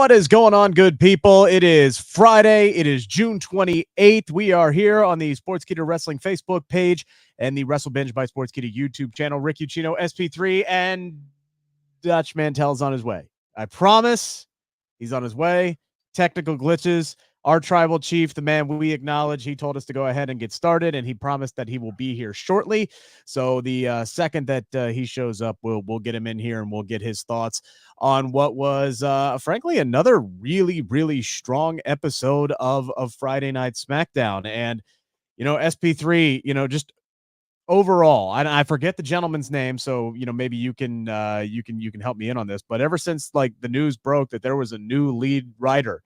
What is going on, good people? It is Friday. It is June 28th. We are here on the Sportskeeda Wrestling Facebook page and the Wrestle Binge by Sportskeeda YouTube channel. Rick Ucchino, SP3, and Dutch Mantell is on his way. I promise he's on his way. Technical glitches. Our tribal chief, the man we acknowledge, he told us to go ahead and get started, and he promised that he will be here shortly. So the second that he shows up, we'll get him in here and we'll get his thoughts on what was, frankly, another really, really strong episode of Friday Night SmackDown. And, SP3, just overall, I forget the gentleman's name, so maybe you can help me in on this. But ever since like the news broke that there was a new lead writer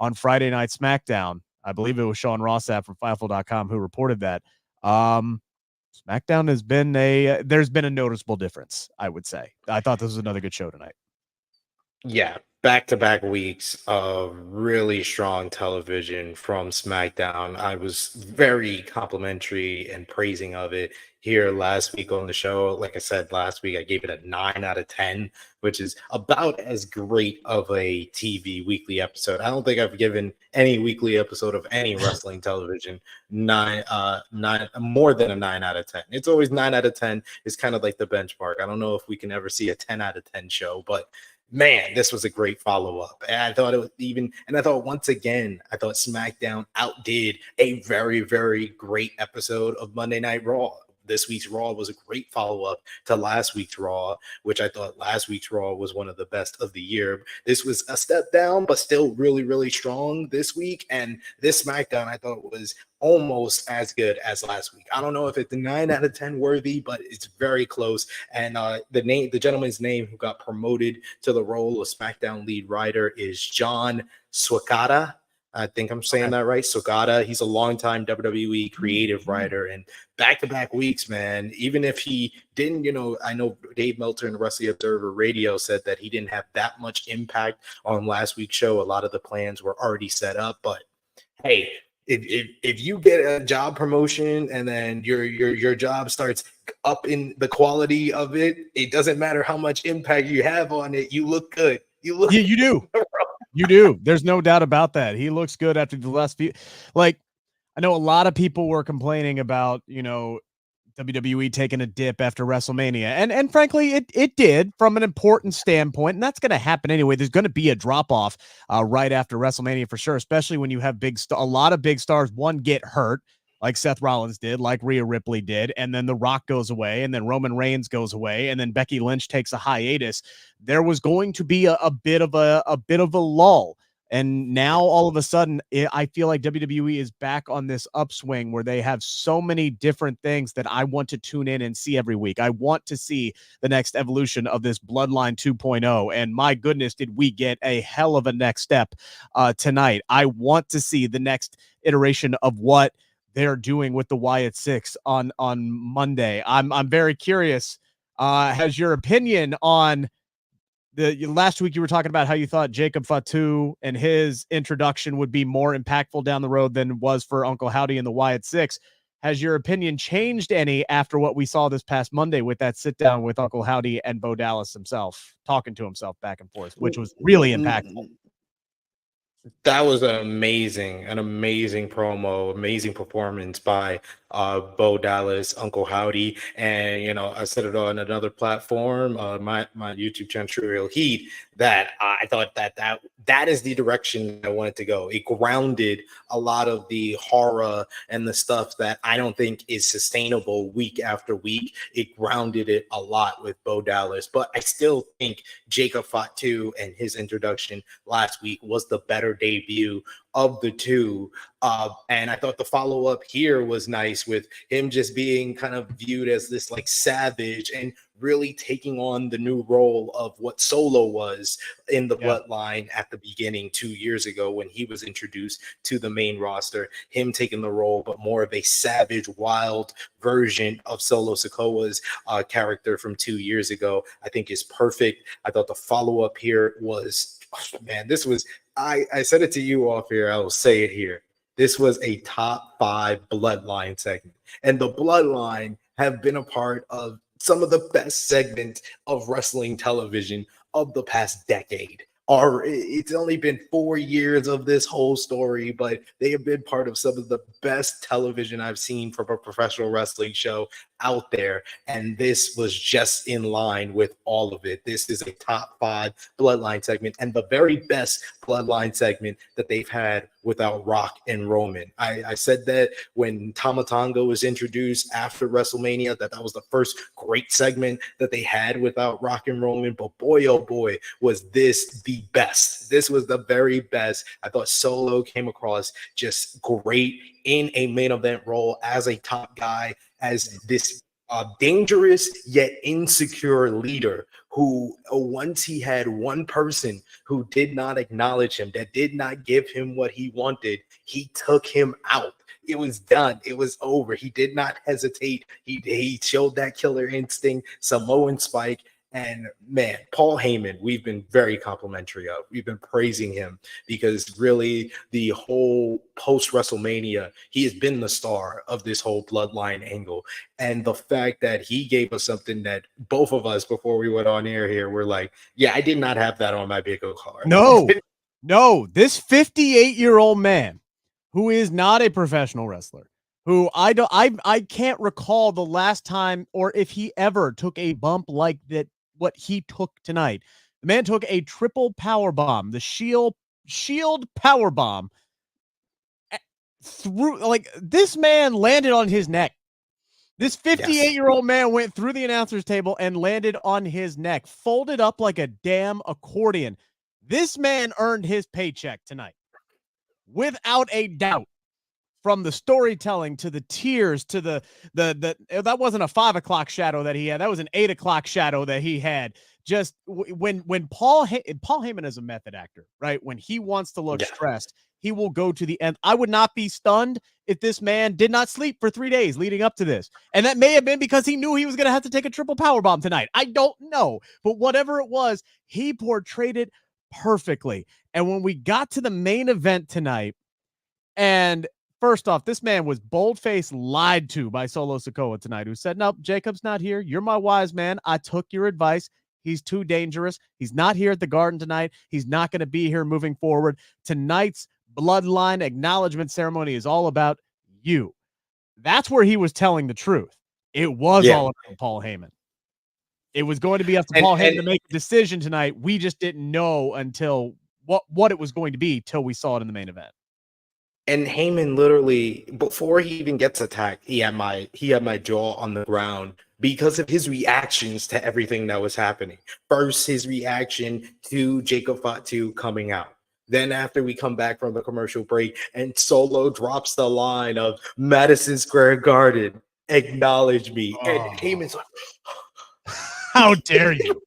on Friday Night SmackDown, I believe it was Sean Rossap from Fightful.com who reported that. SmackDown has been there's been a noticeable difference, I would say. I thought this was another good show tonight. Yeah, back-to-back weeks of really strong television from SmackDown. I was very complimentary and praising of it here last week on the show. Like I said, last week I gave it a 9 out of 10, which is about as great of a TV weekly episode. I don't think I've given any weekly episode of any wrestling television nine more than a 9 out of 10. It's always 9 out of 10 is kind of like the benchmark. I don't know if we can ever see a 10 out of 10 show, but man, this was a great follow-up. And I thought once again, I thought SmackDown outdid a very, very great episode of Monday Night Raw. This week's Raw was a great follow-up to last week's Raw, which I thought last week's Raw was one of the best of the year. This was a step down, but still really, really strong this week. And this SmackDown, I thought, was almost as good as last week. I don't know if it's a 9 out of 10 worthy, but it's very close. And the gentleman's name who got promoted to the role of SmackDown lead writer is John Swakata. I think I'm saying that right. Sogata. He's a longtime WWE creative writer, and back-to-back weeks, man. Even if he didn't, I know Dave Meltzer and Wrestling Observer Radio said that he didn't have that much impact on last week's show. A lot of the plans were already set up, but hey, if you get a job promotion and then your job starts up in the quality of it, it doesn't matter how much impact you have on it. You look good. You do. You do. There's no doubt about that. He looks good after the last few. Like, I know a lot of people were complaining about, WWE taking a dip after WrestleMania. And frankly, it did from an important standpoint. And that's going to happen anyway. There's going to be a drop-off right after WrestleMania for sure, especially when you have a lot of big stars, one, get hurt, like Seth Rollins did, like Rhea Ripley did, and then The Rock goes away, and then Roman Reigns goes away, and then Becky Lynch takes a hiatus. There was going to be a bit of a lull, and now all of a sudden, I feel like WWE is back on this upswing where they have so many different things that I want to tune in and see every week. I want to see the next evolution of this Bloodline 2.0, and my goodness, did we get a hell of a next step tonight. I want to see the next iteration of what they're doing with the Wyatt Six on Monday. I'm very curious. Has your opinion on the last week you were talking about how you thought Jacob Fatu and his introduction would be more impactful down the road than was for Uncle Howdy and the Wyatt Six. Has your opinion changed any after what we saw this past Monday with that sit down with Uncle Howdy and Bo Dallas himself, talking to himself back and forth, which was really impactful? That was an amazing promo, amazing performance by Bo Dallas, Uncle Howdy. And, I said it on another platform, my YouTube channel, True Real Heat, that I thought that is the direction I wanted to go. It grounded a lot of the horror and the stuff that I don't think is sustainable week after week. It grounded it a lot with Bo Dallas. But I still think Jacob Fatu and his introduction last week was the better debut of the two. And I thought the follow-up here was nice with him just being kind of viewed as this like savage and really taking on the new role of what Solo was in the Bloodline at the beginning 2 years ago when he was introduced to the main roster, him taking the role, but more of a savage, wild version of Solo Sikoa's character from 2 years ago, I think is perfect. I thought the follow-up here was, this was, I said it to you off here, I will say it here. This was a top 5 Bloodline segment. And the Bloodline have been a part of some of the best segments of wrestling television of the past decade. it's only been 4 years of this whole story, but they have been part of some of the best television I've seen from a professional wrestling show out there. And this was just in line with all of it. This is a top 5 Bloodline segment and the very best Bloodline segment that they've had without Rock and Roman. I said that when Tama Tonga was introduced after WrestleMania, that was the first great segment that they had without Rock and Roman. But boy, oh boy, was this the best. This was the very best. I thought Solo came across just great in a main event role as a top guy, as this dangerous yet insecure leader who, once he had one person who did not acknowledge him, that did not give him what he wanted, he took him out. It was done. It was over. He did not hesitate. He showed that killer instinct, Samoan Spike. And man, Paul Heyman, we've been very complimentary of. We've been praising him because really the whole post-WrestleMania, he has been the star of this whole Bloodline angle. And the fact that he gave us something that both of us, before we went on air here, were like, yeah, I did not have that on my bingo card. No, this 58-year-old man who is not a professional wrestler, who I can't recall the last time or if he ever took a bump like that, what he took tonight. The man took a triple power bomb, the shield power bomb through, like, this man landed on his neck. This 58-year-old man went through the announcer's table and landed on his neck, folded up like a damn accordion. This man earned his paycheck tonight, without a doubt. From the storytelling to the tears to the that wasn't a 5 o'clock shadow that he had. That was an 8 o'clock shadow that he had. Just when Paul Heyman is a method actor, right? When he wants to look stressed, he will go to the end. I would not be stunned if this man did not sleep for 3 days leading up to this. And that may have been because he knew he was going to have to take a triple power bomb tonight. I don't know. But whatever it was, he portrayed it perfectly. And when we got to the main event tonight, and first off, this man was bold-faced lied to by Solo Sikoa tonight, who said, nope, Jacob's not here. You're my wise man. I took your advice. He's too dangerous. He's not here at the Garden tonight. He's not going to be here moving forward. Tonight's Bloodline acknowledgement ceremony is all about you. That's where he was telling the truth. It was all about Paul Heyman. It was going to be up to Paul Heyman to make a decision tonight. We just didn't know until what it was going to be till we saw it in the main event. And Heyman literally, before he even gets attacked, he had my jaw on the ground because of his reactions to everything that was happening. First, his reaction to Jacob Fatu coming out. Then after we come back from the commercial break and Solo drops the line of Madison Square Garden, acknowledge me. Oh. And Heyman's like, how dare you?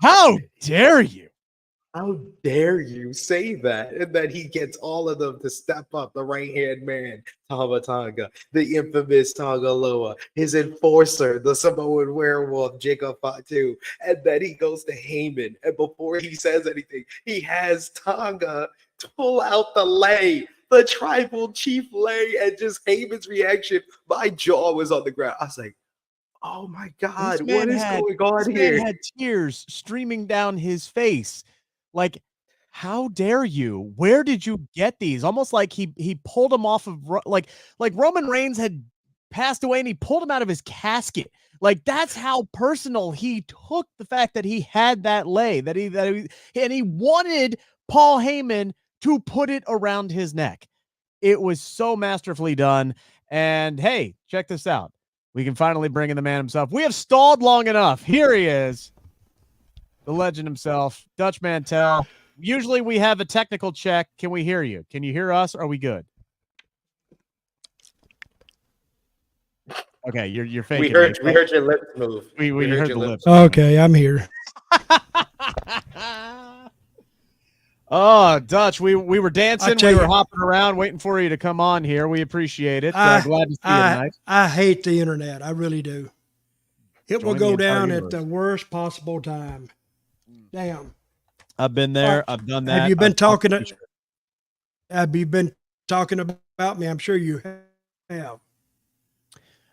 How dare you? How dare you say that? And then he gets all of them to step up. The right-hand man, Tama Tonga, the infamous Tonga Loa, his enforcer, the Samoan werewolf, Jacob Fatu. And then he goes to Heyman. And before he says anything, he has Tonga pull out the lei, the tribal chief lei, and just Heyman's reaction. My jaw was on the ground. I was like, oh my God, what is going on here? This man had tears streaming down his face. Like, how dare you? Where did you get these? Almost like he pulled him off of, like Roman Reigns had passed away and he pulled him out of his casket. Like, that's how personal he took the fact that he had that lei, that he wanted Paul Heyman to put it around his neck. It was so masterfully done. And hey, check this out. We can finally bring in the man himself. We have stalled long enough. Here he is. The legend himself, Dutch Mantell. Usually we have a technical check. Can we hear you? Can you hear us? Are we good? Okay, you're faking. We heard your lips move. We heard the lips. Okay, I'm here. Oh, Dutch, we were dancing. We were hopping around, waiting for you to come on here. We appreciate it. Glad to see you tonight. I hate the internet. I really do. It will go down at the worst possible time. Damn. I've been there. I've done that. Have you been talking about me? I'm sure you have.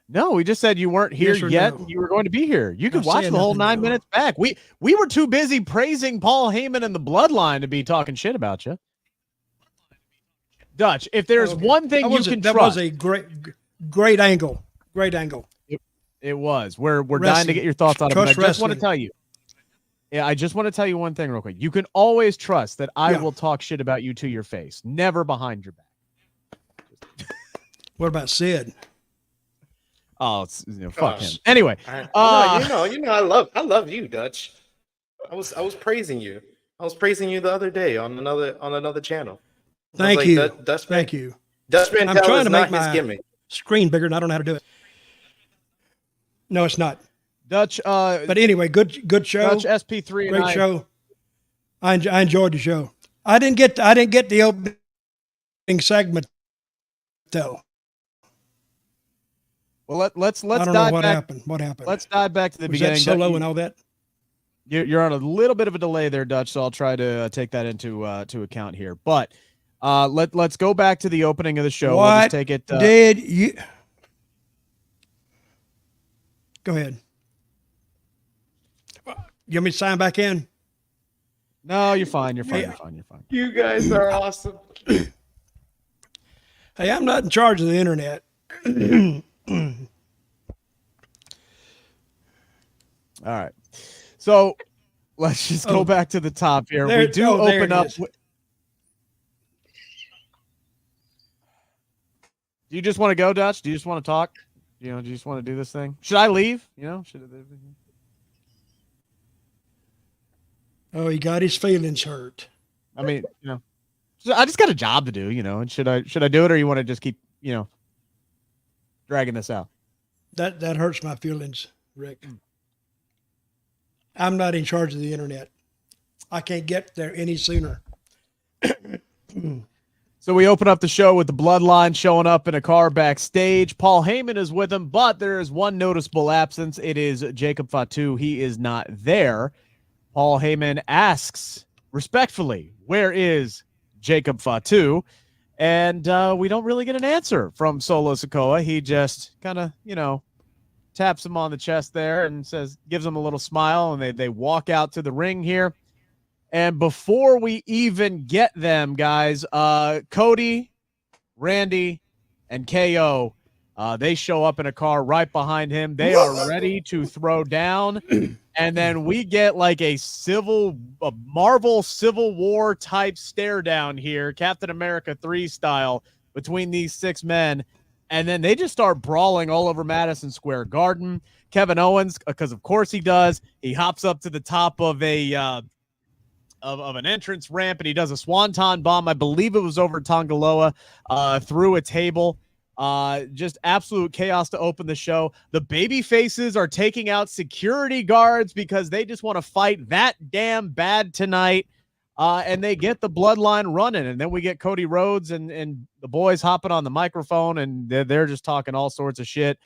No, we just said you weren't here Yes or yet. no? You were going to be here. You could Not watch saying the whole nothing, 9 no. minutes back. We were too busy praising Paul Heyman and the Bloodline to be talking shit about you. Dutch, if there's Okay. one thing you can that trust, was a great angle. Great angle. it was. We're dying to Wrestling. get your thoughts on it. But I Trust just want to wrestling. tell you. Yeah, I just want to tell you one thing real quick. You can always trust that I Yeah. will talk shit about you to your face, never behind your back. What about Sid? Oh, it's, fuck Gosh. him. Anyway, I love you, Dutch. I was praising you. I was praising you the other day on another channel. Thank like, you. Dutch Thank you. Dutch Mantell I'm trying is to not make his my gimmick. screen bigger, and I don't know how to do it. No, it's not. Dutch. But anyway, good show. Dutch SP3 Great and show. I enjoyed the show. I didn't get the opening segment though. Well, let's I don't know dive what back. happened. What happened? Let's dive back to the Was beginning. that solo and all that? You're on a little bit of a delay there, Dutch. So I'll try to take that into to account here. But let's go back to the opening of the show. What we'll just take it. did you? Go ahead. You want me to sign back in? No, you're fine. You're fine. Yeah. You're fine. You're fine. You guys are awesome. Hey, I'm not in charge of the internet. All right. So let's just go back to the top here. We do open up. Do you just want to go, Dutch? Do you just want to talk? Do you just want to do this thing? Should I leave? Oh, he got his feelings hurt. I mean, I just got a job to do, and should I do it, or you want to just keep, dragging this out? That hurts my feelings, Rick. I'm not in charge of the internet. I can't get there any sooner. So we open up the show with the Bloodline showing up in a car backstage. Paul Heyman is with him, but there is one noticeable absence. It is Jacob Fatu. He is not there. Paul Heyman asks respectfully, where is Jacob Fatu? And we don't really get an answer from Solo Sikoa. He just kind of, taps him on the chest there and gives him a little smile, and they walk out to the ring here. And before we even get them, guys, Cody, Randy, and KO, they show up in a car right behind him. They are ready to throw down. And then we get like a Marvel Civil War type stare down here, Captain America 3 style, between these 6 men. And then they just start brawling all over Madison Square Garden. Kevin Owens, because of course he does, he hops up to the top of an entrance ramp, and he does a swanton bomb. I believe it was over Tongaloa, through a table. Just absolute chaos to open the show. The baby faces are taking out security guards because they just want to fight that damn bad tonight. And they get the Bloodline running, and then we get Cody Rhodes and the boys hopping on the microphone, and they're just talking all sorts of shit.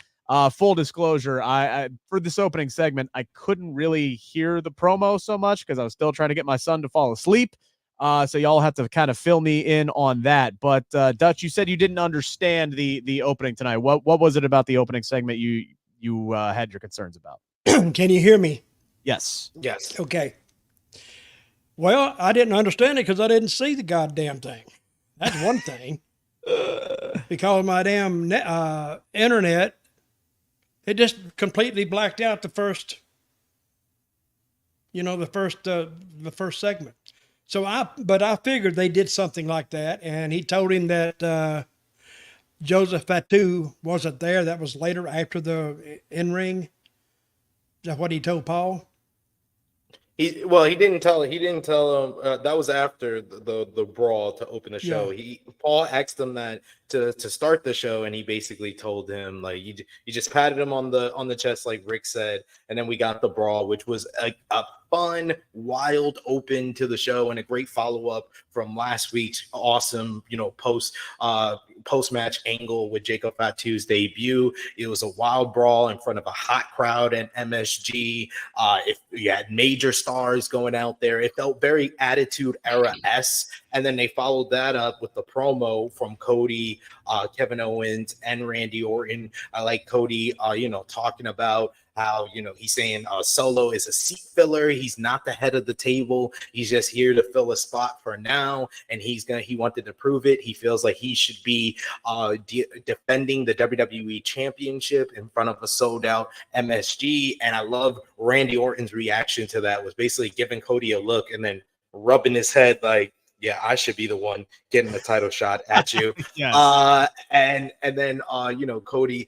Full disclosure, I for this opening segment, I couldn't really hear the promo so much because I was still trying to get my son to fall asleep. So y'all have to kind of fill me in on that. But Dutch, you said you didn't understand the opening tonight. What was it about the opening segment you had your concerns about? Can you hear me? Yes. Okay. Well, I didn't understand it because I didn't see the goddamn thing. That's one thing. Because my damn internet, it just completely blacked out the first segment. So I figured they did something like that, and he told him that Joseph Fatu wasn't there. That was later after the in-ring. Is that what he told Paul? He didn't tell him. That was after the brawl to open the show. Yeah. Paul asked him that to start the show, and he basically told him like you just patted him on the chest like Rick said, and then we got the brawl, which was a fun, wild open to the show and a great follow up from last week's awesome post post-match angle with Jacob Fatu's debut. It was a wild brawl in front of a hot crowd at MSG. If you had major stars going out there, it felt very Attitude Era-esque. And then they followed that up with the promo from Cody, Kevin Owens, and Randy Orton. I like Cody, talking about how, he's saying Solo is a seat filler. He's not the head of the table. He's just here to fill a spot for now. And he wanted to prove it. He feels like he should be defending the WWE championship in front of a sold out MSG. And I love Randy Orton's reaction to that, was basically giving Cody a look and then rubbing his head like, yeah, I should be the one getting the title shot at you. Yes. And then Cody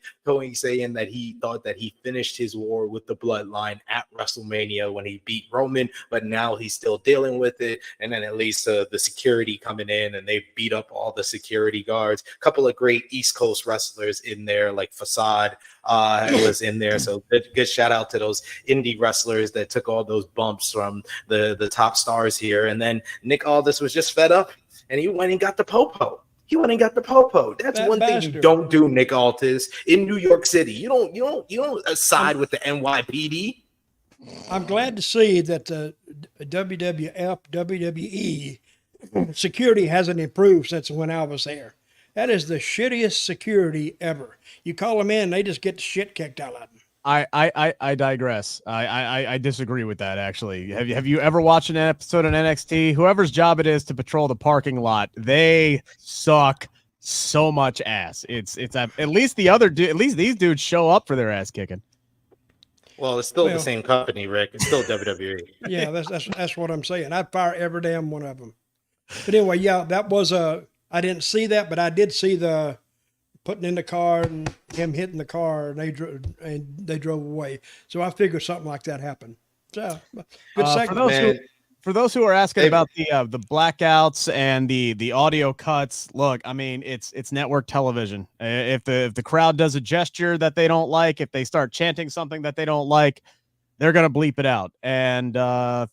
saying that he thought that he finished his war with the Bloodline at WrestleMania when he beat Roman, but now he's still dealing with it. And then it leads to the security coming in, and they beat up all the security guards. A couple of great East Coast wrestlers in there, like Facade was in there. So good shout out to those indie wrestlers that took all those bumps from the top stars here. And then Nick Aldis was just fed up, and he went and got the popo. That's one thing you don't do, Nick Aldis, in New York City. You don't side with the NYPD. I'm glad to see that the WWF, WWE security hasn't improved since when I was there. That is the shittiest security ever. You call them in, they just get the shit kicked out of them. I digress. I disagree with that, actually. Have you ever watched an episode of NXT? Whoever's job it is to patrol the parking lot, they suck so much ass. It's at least these dudes show up for their ass kicking. Well, it's still the same company, Rick. It's still WWE. Yeah, that's what I'm saying. I'd fire every damn one of them. But anyway, yeah, that was I didn't see that, but I did see the putting in the car and him hitting the car, and they drove away. So I figured something like that happened. So good segment. For those who are asking about the blackouts and the audio cuts, look, I mean, it's network television. If the crowd does a gesture that they don't like, if they start chanting something that they don't like, they're gonna bleep it out. And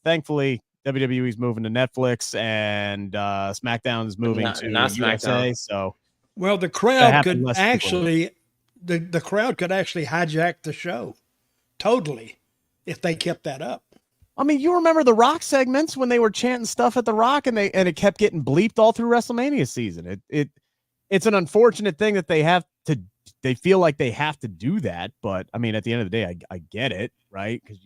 thankfully, WWE's moving to Netflix, and SmackDown is moving to USA. So. Well, the crowd could actually, the crowd could actually hijack the show, totally, if they kept that up. I mean, you remember the Rock segments when they were chanting stuff at the Rock, and it kept getting bleeped all through WrestleMania season. It's an unfortunate thing that they feel like they have to do that, but I mean, at the end of the day, I get it, right? Because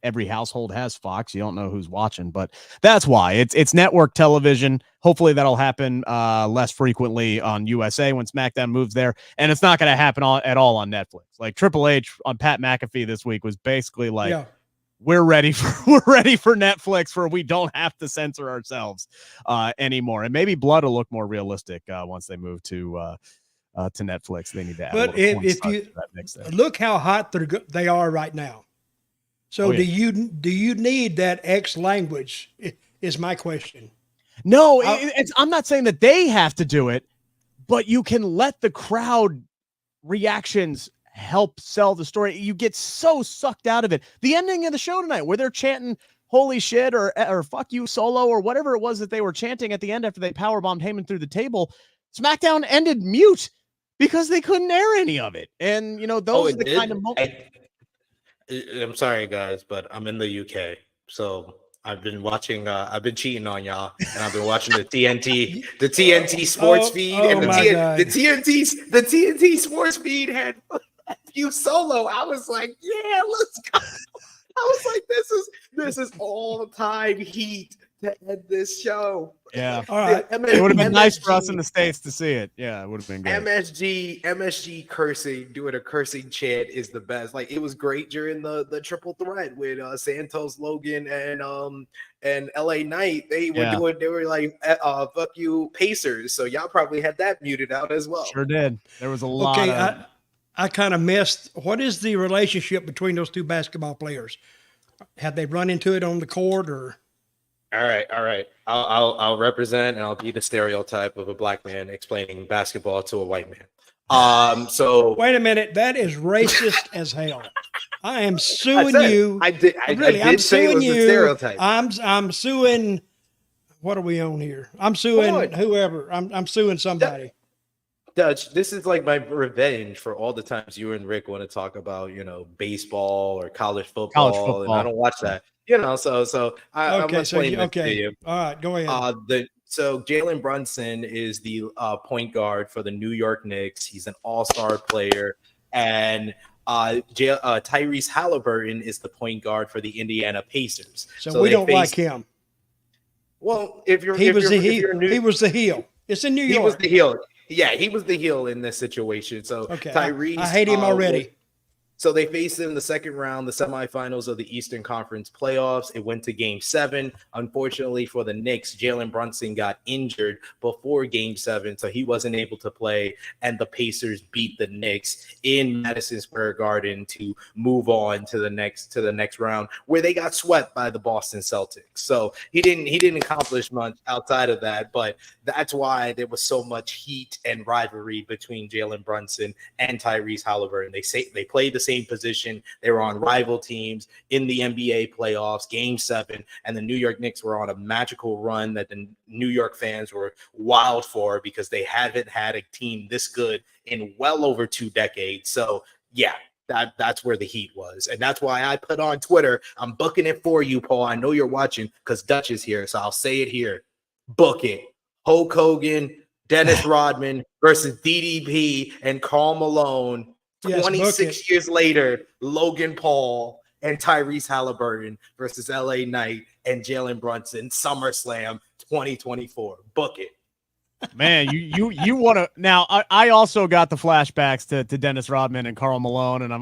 every household has Fox. You don't know who's watching, but that's why it's network television. Hopefully that'll happen less frequently on USA when SmackDown moves there. And it's not going to happen at all on Netflix. Like Triple H on Pat McAfee this week was basically like, we're ready for Netflix, where we don't have to censor ourselves anymore. And maybe blood will look more realistic once they move to Netflix. They need to add but if you look how hot they are right now. So do you need that X language is my question. No, I'm not saying that they have to do it, but you can let the crowd reactions help sell the story. You get so sucked out of it. The ending of the show tonight where they're chanting holy shit or fuck you Solo or whatever it was that they were chanting at the end after they powerbombed Heyman through the table, SmackDown ended mute because they couldn't air any of it. And those are the kind of moments. I'm sorry, guys, but I'm in the UK, so I've been watching. I've been cheating on y'all, and I've been watching the TNT sports feed, and the TNT sports feed had you Solo. I was like, yeah, let's go. I was like, this is all time heat to end this show. Yeah. All right. It would have been nice for us in the States to see it. Yeah, it would have been great. MSG cursing, doing a cursing chant is the best. Like, it was great during the triple threat with Santos, Logan, and LA Knight. They were like, fuck you Pacers. So y'all probably had that muted out as well. Sure did. There was a lot of... I kind of missed. What is the relationship between those two basketball players? Had they run into it on the court or? All right. I'll represent, and I'll be the stereotype of a black man explaining basketball to a white man. So wait a minute, that is racist as hell. I am suing you. I did say it was a stereotype. I'm suing. What are we on here? I'm suing whoever. I'm suing somebody. Dutch, this is like my revenge for all the times you and Rick want to talk about, baseball or college football, and I don't watch that. I'm Okay, explaining this to you. All right, go ahead. So Jalen Brunson is the point guard for the New York Knicks. He's an all-star player, and Tyrese Halliburton is the point guard for the Indiana Pacers. So we don't like him. Well, he was the heel. It's in New York. He was the heel. Yeah, he was the heel in this situation. So okay, Tyrese, I hate him already. So they faced him the second round, the semifinals of the Eastern Conference playoffs. It went to Game 7. Unfortunately for the Knicks, Jalen Brunson got injured before Game 7, so he wasn't able to play. And the Pacers beat the Knicks in Madison Square Garden to move on to the next round, where they got swept by the Boston Celtics. So he didn't accomplish much outside of that, but that's why there was so much heat and rivalry between Jalen Brunson and Tyrese Halliburton. They played the same position. They were on rival teams in the NBA playoffs, Game 7, and the New York Knicks were on a magical run that the New York fans were wild for because they haven't had a team this good in well over 2 decades. So, yeah, that's where the heat was. And that's why I put on Twitter, I'm booking it for you, Paul. I know you're watching because Dutch is here, so I'll say it here. Book it. Hulk Hogan, Dennis Rodman versus DDP and Karl Malone. 26 years later, Logan Paul and Tyrese Halliburton versus LA Knight and Jalen Brunson, SummerSlam 2024. Book it. Man, you want to now? I also got the flashbacks to Dennis Rodman and Karl Malone, and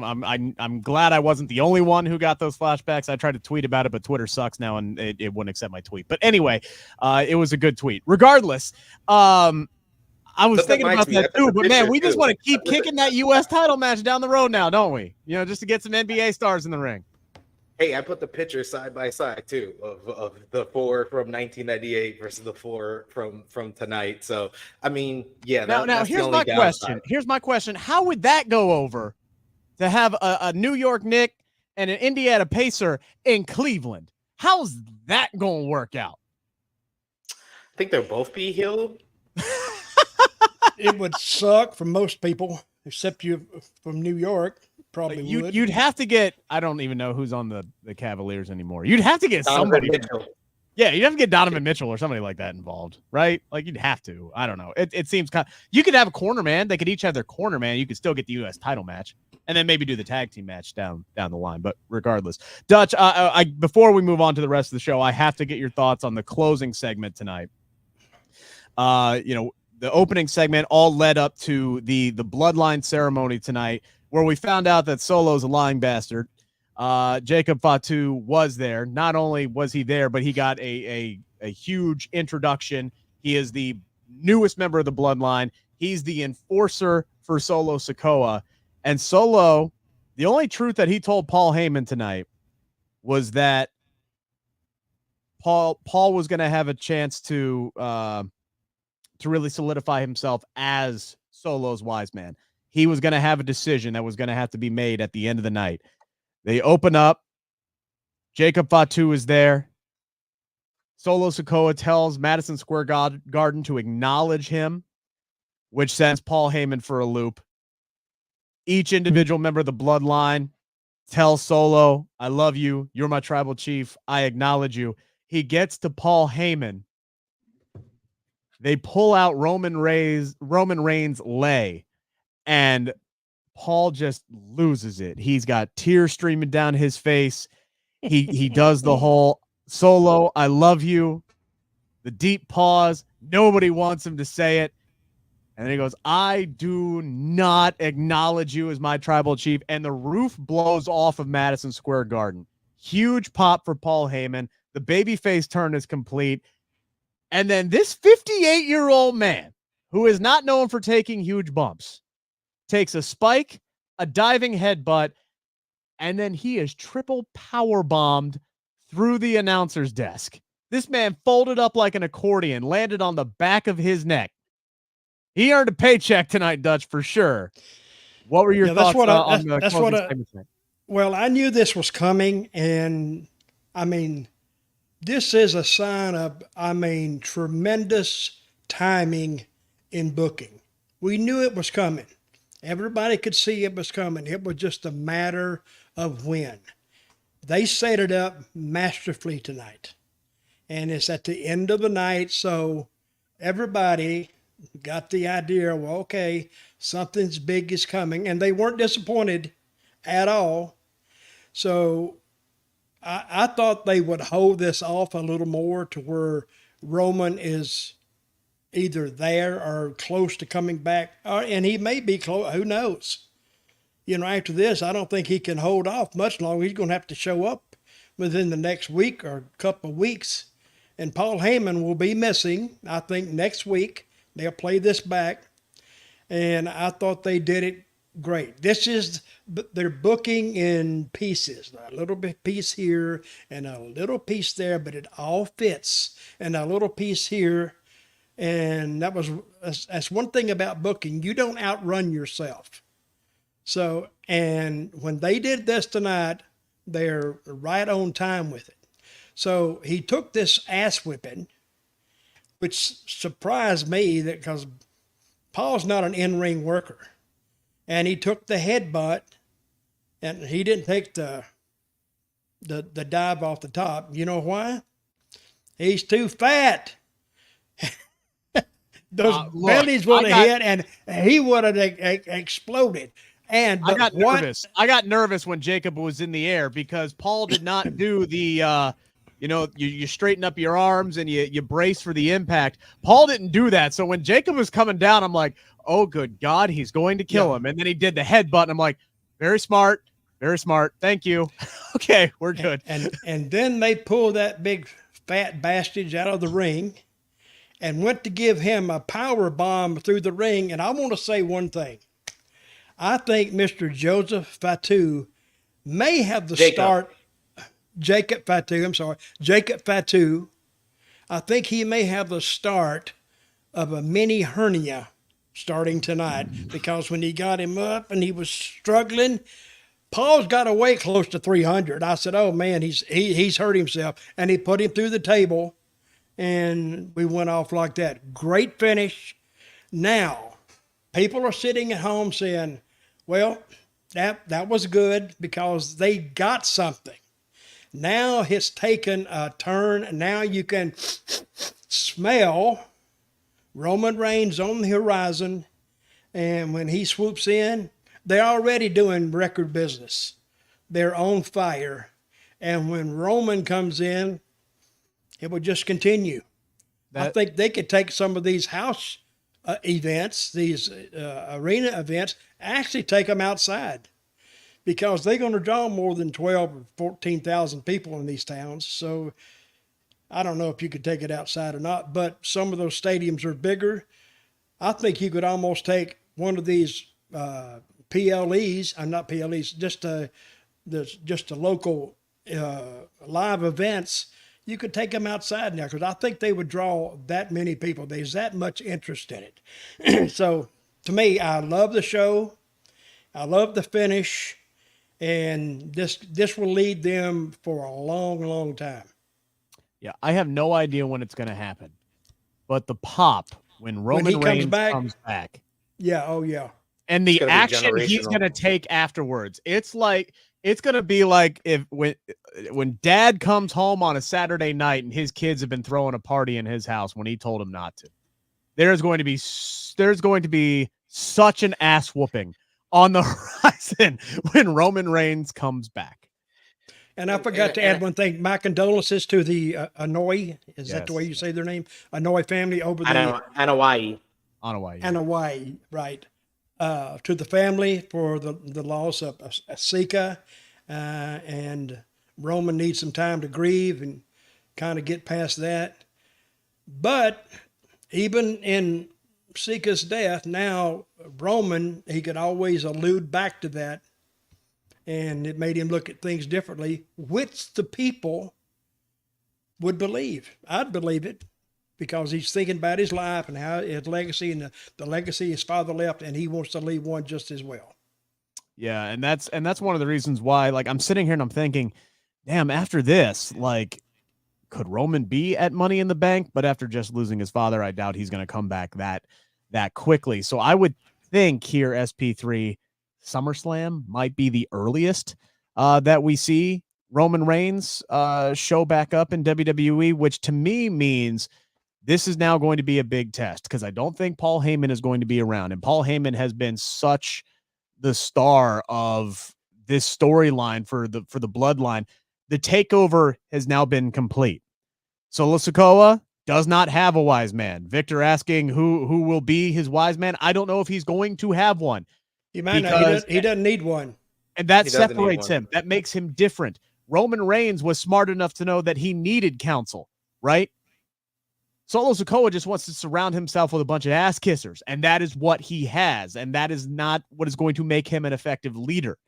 I'm glad I wasn't the only one who got those flashbacks. I tried to tweet about it, but Twitter sucks now, and it wouldn't accept my tweet. But anyway, it was a good tweet. Regardless, I was thinking about that too, but man, we just want to keep kicking that U.S. title match down the road now, don't we? Just to get some NBA stars in the ring. Hey, I put the picture side by side too of the 4 from 1998 versus the 4 from tonight. So I mean, yeah. Now here's my question. Here's my question: how would that go over to have a New York Knick and an Indiana Pacer in Cleveland? How's that going to work out? I think they'll both be heel. It would suck for most people, except you from New York. Probably would. You'd have to get. I don't even know who's on the Cavaliers anymore. You'd have to get somebody. Yeah, you'd have to get Donovan Mitchell or somebody like that involved, right? Like you'd have to. I don't know. It seems kind of, you could have a corner man. They could each have their corner man. You could still get the U.S. title match, and then maybe do the tag team match down the line. But regardless, Dutch, before we move on to the rest of the show, I have to get your thoughts on the closing segment tonight. The opening segment all led up to the Bloodline ceremony tonight, where we found out that Solo's a lying bastard. Jacob Fatu was there. Not only was he there, but he got a huge introduction. He is the newest member of the Bloodline. He's the enforcer for Solo Sikoa. And Solo, the only truth that he told Paul Heyman tonight was that Paul was going to have a chance to really solidify himself as Solo's wise man. He was going to have a decision that was going to have to be made at the end of the night. They open up. Jacob Fatu is there. Solo Sikoa tells Madison Square Garden to acknowledge him, which sends Paul Heyman for a loop. Each individual member of the Bloodline tells Solo, I love you. You're my tribal chief. I acknowledge you. He gets to Paul Heyman. They pull out Roman Reigns' lay, and Paul just loses it. He's got tears streaming down his face. He does the whole Solo, I love you. The deep pause. Nobody wants him to say it. And then he goes, I do not acknowledge you as my tribal chief. And the roof blows off of Madison Square Garden. Huge pop for Paul Heyman. The babyface turn is complete. And then this 58-year-old man, who is not known for taking huge bumps, takes a spike, a diving headbutt, and then he is triple power bombed through the announcer's desk. This man folded up like an accordion, landed on the back of his neck. He earned a paycheck tonight, Dutch, for sure. What were your thoughts on the closing segment tonight? Well, I knew this was coming, and I mean, this is a sign of, tremendous timing in booking. We knew it was coming. Everybody could see it was coming. It was just a matter of when. They set it up masterfully tonight. And it's at the end of the night, so everybody got the idea, well, okay, something's big is coming. And they weren't disappointed at all. So I thought they would hold this off a little more to where Roman is either there or close to coming back, and he may be close. Who knows? After this, I don't think he can hold off much longer. He's going to have to show up within the next week or couple of weeks. And Paul Heyman will be missing, I think, next week. They'll play this back. And I thought they did it great. They're booking in pieces, a little bit piece here and a little piece there, but it all fits. And a little piece here. And that's one thing about booking. You don't outrun yourself. So, and when they did this tonight, they're right on time with it. So he took this ass whipping, which surprised me because Paul's not an in-ring worker. And he took the headbutt, and he didn't take the dive off the top. You know why? He's too fat. Those bellies would have hit, and he would have exploded. And I got nervous. I got nervous when Jacob was in the air because Paul did not do the, you straighten up your arms and you brace for the impact. Paul didn't do that. So when Jacob was coming down, I'm like, oh, good God, he's going to kill him. And then he did the headbutt, and I'm like, very smart, very smart. Thank you. Okay, we're good. And then they pulled that big fat bastard out of the ring and went to give him a power bomb through the ring. And I want to say one thing. I think Mr. Joseph Fatu may have the start. Jacob Fatu. I think he may have the start of a mini hernia starting tonight, because when he got him up and he was struggling, Paul's got to weigh close to 300. I said, oh man, he's hurt himself. And he put him through the table, and we went off like that. Great finish. Now, people are sitting at home saying, well, that was good because they got something. Now it's taken a turn. Now you can smell Roman Reigns on the horizon. And when he swoops in, they're already doing record business. They're on fire. And when Roman comes in, it will just continue. I think they could take some of these house events, these arena events, actually take them outside, because they're going to draw more than 12 or 14,000 people in these towns. So I don't know if you could take it outside or not, but some of those stadiums are bigger. I think you could almost take one of these PLEs, not PLEs, just a local live events. You could take them outside now, because I think they would draw that many people. There's that much interest in it. So to me, I love the show. I love the finish. And this will lead them for a long, long time. Yeah, I have no idea when it's going to happen. But the pop when Roman Reigns comes back. Yeah, oh yeah. And the action he's going to take afterwards. It's going to be like when Dad comes home on a Saturday night and his kids have been throwing a party in his house when he told them not to. There's going to be such an ass whooping on the horizon when Roman Reigns comes back. And I forgot to add one thing. My condolences to the Anoa'i. Is that the way you say their name? Anoa'i family over there. Anoa'i, right. To the family for the loss of Sika. And Roman needs some time to grieve and kind of get past that. But even in Sika's death, now Roman, he could always allude back to that, and it made him look at things differently, which the people would believe. I'd believe it, because he's thinking about his life and how his legacy and the legacy his father left, and he wants to leave one just as well. Yeah, and that's one of the reasons why, like, I'm sitting here and I'm thinking, damn, after this, like, could Roman be at Money in the Bank? But after just losing his father, I doubt he's going to come back that that quickly. So I would think here SP3 SummerSlam might be the earliest that we see Roman Reigns show back up in WWE, which to me means this is now going to be a big test because I don't think Paul Heyman is going to be around. And Paul Heyman has been such the star of this storyline for the Bloodline. The takeover has now been complete. Solo Sikoa does not have a wise man. Victor asking who will be his wise man. I don't know if he's going to have one. He might not. He doesn't need one. And that separates him. That makes him different. Roman Reigns was smart enough to know that he needed counsel, right? Solo Sikoa just wants to surround himself with a bunch of ass kissers, and that is what he has, and that is not what is going to make him an effective leader.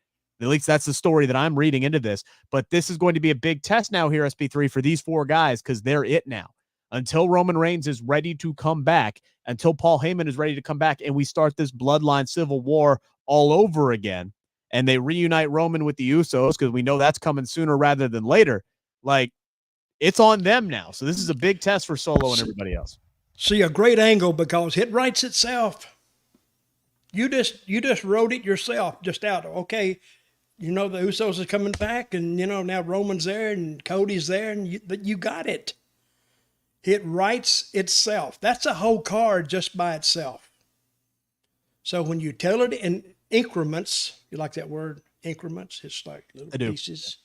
At least that's the story that I'm reading into this, but this is going to be a big test now here, SP3, for these four guys because they're it now. Until Roman Reigns is ready to come back, until Paul Heyman is ready to come back, and we start this Bloodline Civil War all over again, and they reunite Roman with the Usos because we know that's coming sooner rather than later, like, it's on them now. So this is a big test for Solo and everybody else. See, a great angle because it writes itself. You just wrote it yourself, just out. Okay, the Usos are coming back, and now Roman's there and Cody's there, and you got it. It writes itself. That's a whole card just by itself. So when you tell it in increments, you like that word, increments? It's like little pieces.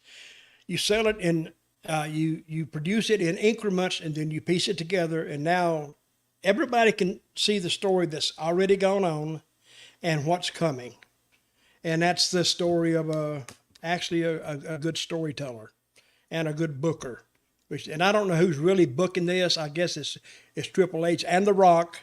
You sell it in. You produce it in increments, and then you piece it together, and now everybody can see the story that's already gone on and what's coming. And that's the story of a good storyteller and a good booker. And I don't know who's really booking this. I guess it's Triple H and The Rock.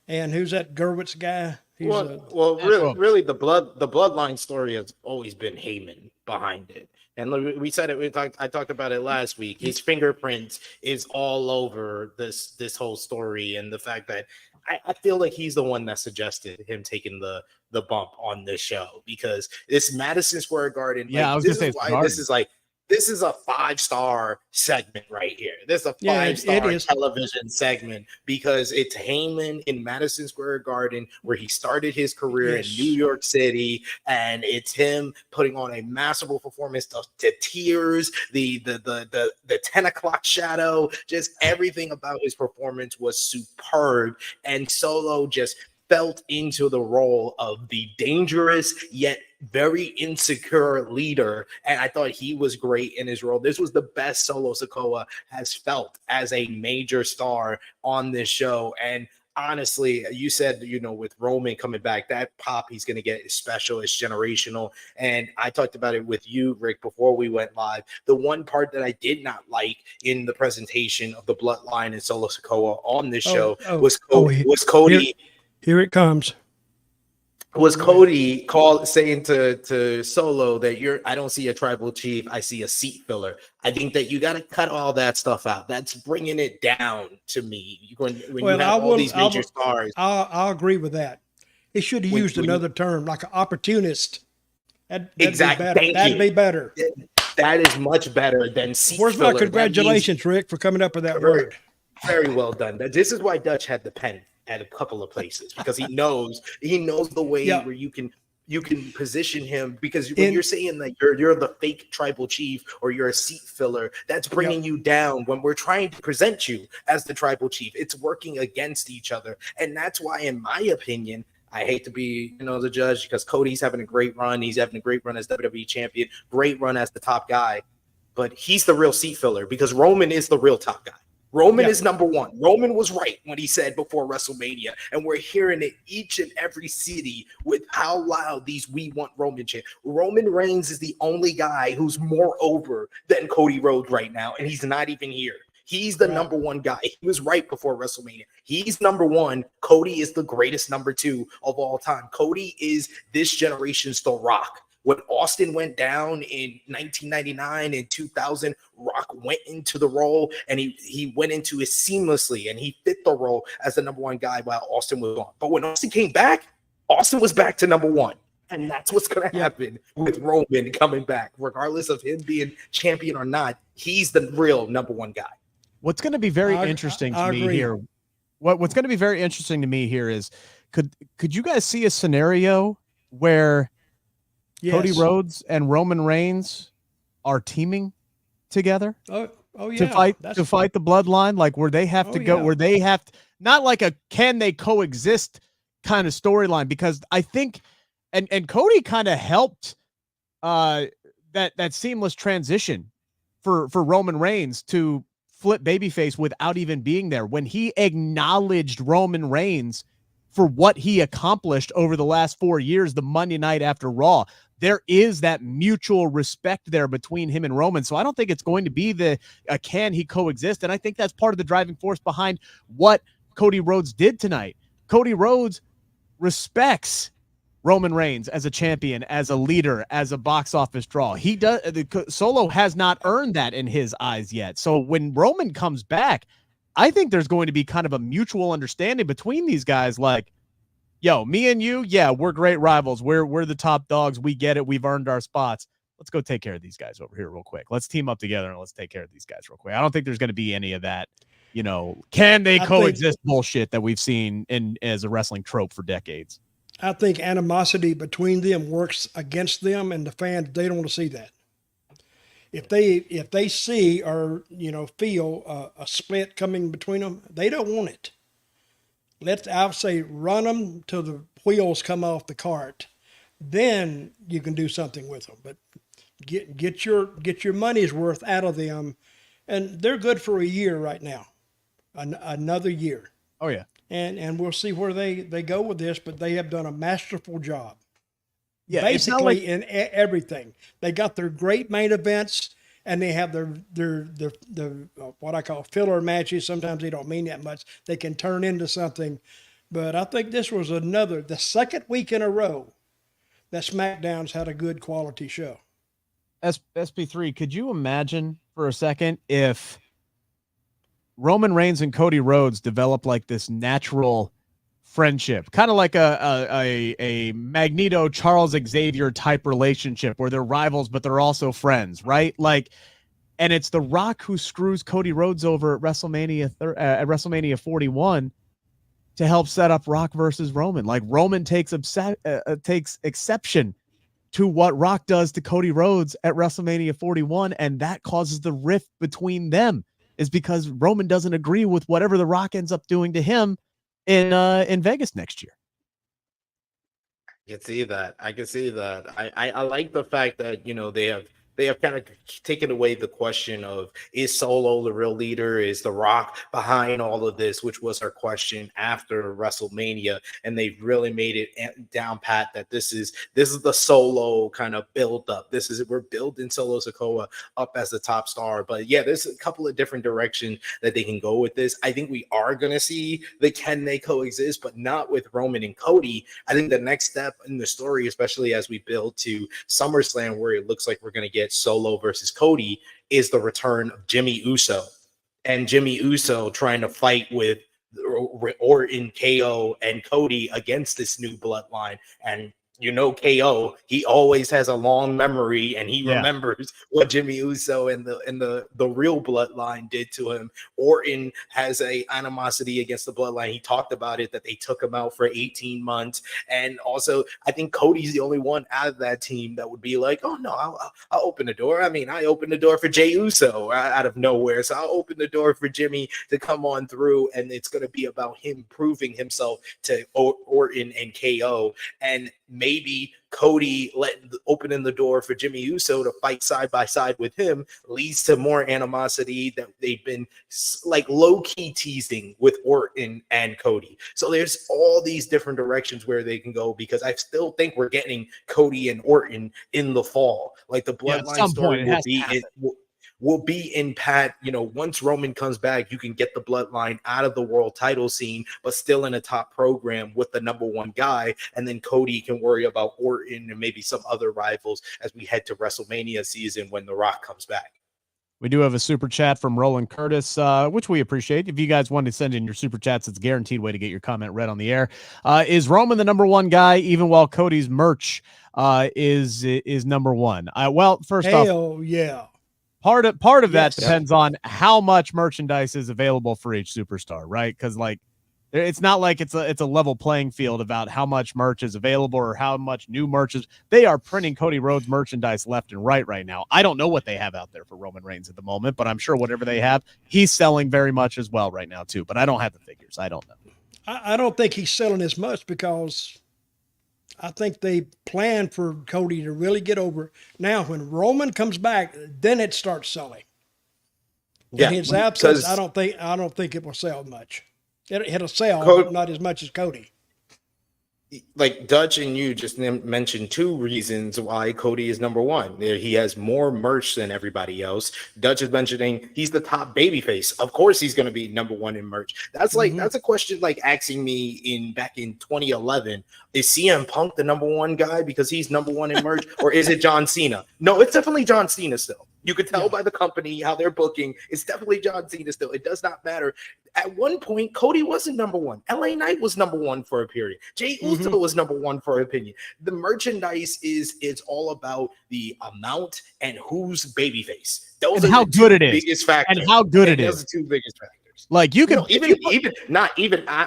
And who's that Gerwitz guy? Really, the Bloodline story has always been Heyman behind it. And we said it. I talked about it last week. His fingerprint is all over this whole story, and the fact that I feel like he's the one that suggested him taking the bump on this show because it's Madison Square Garden. Yeah, I was gonna say this is a 5-star segment right here. This is a 5-star television segment because it's Heyman in Madison Square Garden where he started his career in New York City, and it's him putting on a masterful performance to tears, the 10 o'clock shadow, just everything about his performance was superb, and Solo just felt into the role of the dangerous yet very insecure leader, and I thought he was great in his role. This was the best Solo Sikoa has felt as a major star on this show, and honestly, you said, with Roman coming back, that pop he's going to get is special, it's generational, and I talked about it with you, Rick, before we went live. The one part that I did not like in the presentation of the Bloodline and Solo Sikoa on this show was Cody. Here it comes. Was Cody saying to Solo that I don't see a tribal chief, I see a seat filler. I think that you got to cut all that stuff out. That's bringing it down to me. When you have all these major stars. I'll agree with that. It should have used another term, like an opportunist. That'd be better. That is much better than seat filler. Where's my congratulations, Rick, for coming up with that word? Very well done. This is why Dutch had the pen at a couple of places because he knows the way where you can position him, because when you're saying that you're the fake tribal chief or you're a seat filler, that's bringing you down. When we're trying to present you as the tribal chief, it's working against each other. And that's why, in my opinion, I hate to be the judge, because Cody's having a great run. He's having a great run as WWE champion, great run as the top guy, but he's the real seat filler because Roman is the real top guy. Roman is number one. Roman was right when he said before WrestleMania, and we're hearing it each and every city with how loud these "We Want Roman" chant. Roman Reigns is the only guy who's more over than Cody Rhodes right now, and he's not even here. He's the number one guy. He was right before WrestleMania. He's number one. Cody is the greatest number two of all time. Cody is this generation's The Rock. When Austin went down in 1999 and 2000, Rock went into the role, and he went into it seamlessly, and he fit the role as the number one guy while Austin was gone. But when Austin came back, Austin was back to number one. And that's what's going to happen with Roman coming back. Regardless of him being champion or not, he's the real number one guy. What's going to be very interesting to me here what's going to be very interesting to me here is could you guys see a scenario where Cody Rhodes and Roman Reigns are teaming together? Oh yeah, to fight the Bloodline, like where they have to go, where they have not like a can they coexist kind of storyline, because I think and Cody kind of helped that seamless transition for Roman Reigns to flip babyface without even being there. When he acknowledged Roman Reigns for what he accomplished over the last 4 years, the Monday night after Raw, there is that mutual respect there between him and Roman. So I don't think it's going to be can he coexist? And I think that's part of the driving force behind what Cody Rhodes did tonight. Cody Rhodes respects Roman Reigns as a champion, as a leader, as a box office draw. He does. Solo has not earned that in his eyes yet. So when Roman comes back, I think there's going to be kind of a mutual understanding between these guys. Like, yo, me and you, yeah, we're great rivals. We're the top dogs. We get it. We've earned our spots. Let's go take care of these guys over here real quick. Let's team up together and let's take care of these guys real quick. I don't think there's going to be any of that, can they coexist bullshit that we've seen as a wrestling trope for decades. I think animosity between them works against them, and the fans, they don't want to see that. If they see or feel a split coming between them, they don't want it. I would say run them till the wheels come off the cart. Then you can do something with them. But get your money's worth out of them, and they're good for a year right now, another year. Oh yeah. And we'll see where they go with this, but they have done a masterful job. Yeah, basically in everything. They got their great main events, and they have their what I call filler matches. Sometimes they don't mean that much. They can turn into something. But I think this was the second week in a row that SmackDown's had a good quality show. SP3, could you imagine for a second if Roman Reigns and Cody Rhodes develop like this natural friendship, kind of like a Magneto Charles Xavier type relationship where they're rivals but they're also friends, right? Like, and it's The Rock who screws Cody Rhodes over at WrestleMania 41 to help set up Rock versus Roman. Like, Roman takes exception to what Rock does to Cody Rhodes at WrestleMania 41, and that causes the rift between them, is because Roman doesn't agree with whatever The Rock ends up doing to him in Vegas next year. I can see that. I like the fact that they have kind of taken away the question of, is Solo the real leader? Is The Rock behind all of this, which was our question after WrestleMania, and they've really made it down pat that this is the Solo kind of build up. We're building Solo Sikoa up as the top star. But yeah, there's a couple of different directions that they can go with this. I think we are going to see can they coexist, but not with Roman and Cody. I think the next step in the story, especially as we build to SummerSlam, where it looks like we're going to get Solo versus Cody, is the return of Jimmy Uso, and Jimmy Uso trying to fight with Orton, KO, and Cody against this new bloodline. And KO, he always has a long memory, and he remembers what Jimmy Uso and the real bloodline did to him. Orton has a animosity against the bloodline. He talked about it, that they took him out for 18 months. And also, I think Cody's the only one out of that team that would be like, oh no, I'll open the door. I mean, I opened the door for Jey Uso out of nowhere, so I'll open the door for Jimmy to come on through, and it's going to be about him proving himself to Orton and KO. And maybe Cody opening the door for Jimmy Uso to fight side by side with him leads to more animosity that they've been like low-key teasing with Orton and Cody. So there's all these different directions where they can go, because I still think we're getting Cody and Orton in the fall. Like, the bloodline story will be in Pat. Once Roman comes back, you can get the bloodline out of the world title scene, but still in a top program with the number one guy. And then Cody can worry about Orton and maybe some other rivals as we head to WrestleMania season when The Rock comes back. We do have a super chat from Roland Curtis, which we appreciate. If you guys want to send in your super chats, it's a guaranteed way to get your comment read on the air. Is Roman the number one guy, even while Cody's merch is number one? Well, first off, yeah. Part of that depends on how much merchandise is available for each superstar, right? Because, like, It's not like it's a level playing field about how much merch is available or how much new merch is. They are printing Cody Rhodes merchandise left and right now. I don't know what they have out there for Roman Reigns at the moment, but I'm sure whatever they have, he's selling very much as well right now too. But I don't have the figures. I don't know. I don't think he's selling as much because I think they plan for Cody to really get over. Now, when Roman comes back, then it starts selling. Yeah, In his absence, I don't think it will sell much. It'll sell, but not as much as Cody. Like Dutch and you just mentioned two reasons why Cody is number one. He has more merch than everybody else. Dutch is mentioning he's the top babyface. Of course, he's going to be number one in merch. That's like that's a question like asking me back in 2011: is CM Punk the number one guy because he's number one in merch, or is it John Cena? No, it's definitely John Cena still. You could tell by the company how they're booking. It's definitely John Cena still. It does not matter. At one point, Cody wasn't number one. LA Knight was number one for a period. Jey Uso was number one for a opinion. The merchandise it's all about the amount and who's babyface. Those and are how the good it is. Biggest factors. And how good it Those is. are the two biggest factors. Like you can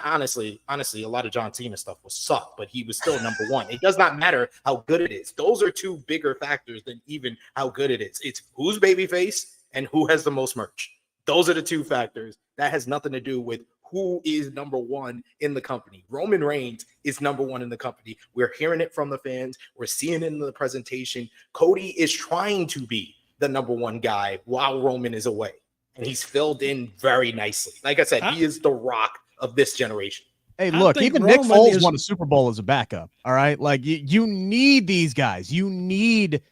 honestly, a lot of John Cena stuff was suck, but he was still number one. It does not matter how good it is. Those are two bigger factors than even how good it is. It's who's babyface and who has the most merch. Those are the two factors. That has nothing to do with who is number one in the company. Roman Reigns is number one in the company. We're hearing it from the fans. We're seeing it in the presentation. Cody is trying to be the number one guy while Roman is away. And he's filled in very nicely. Like I said, he is the Rock of this generation. Hey, look, even Nick Foles won a Super Bowl as a backup. All right. Like you need these guys. You need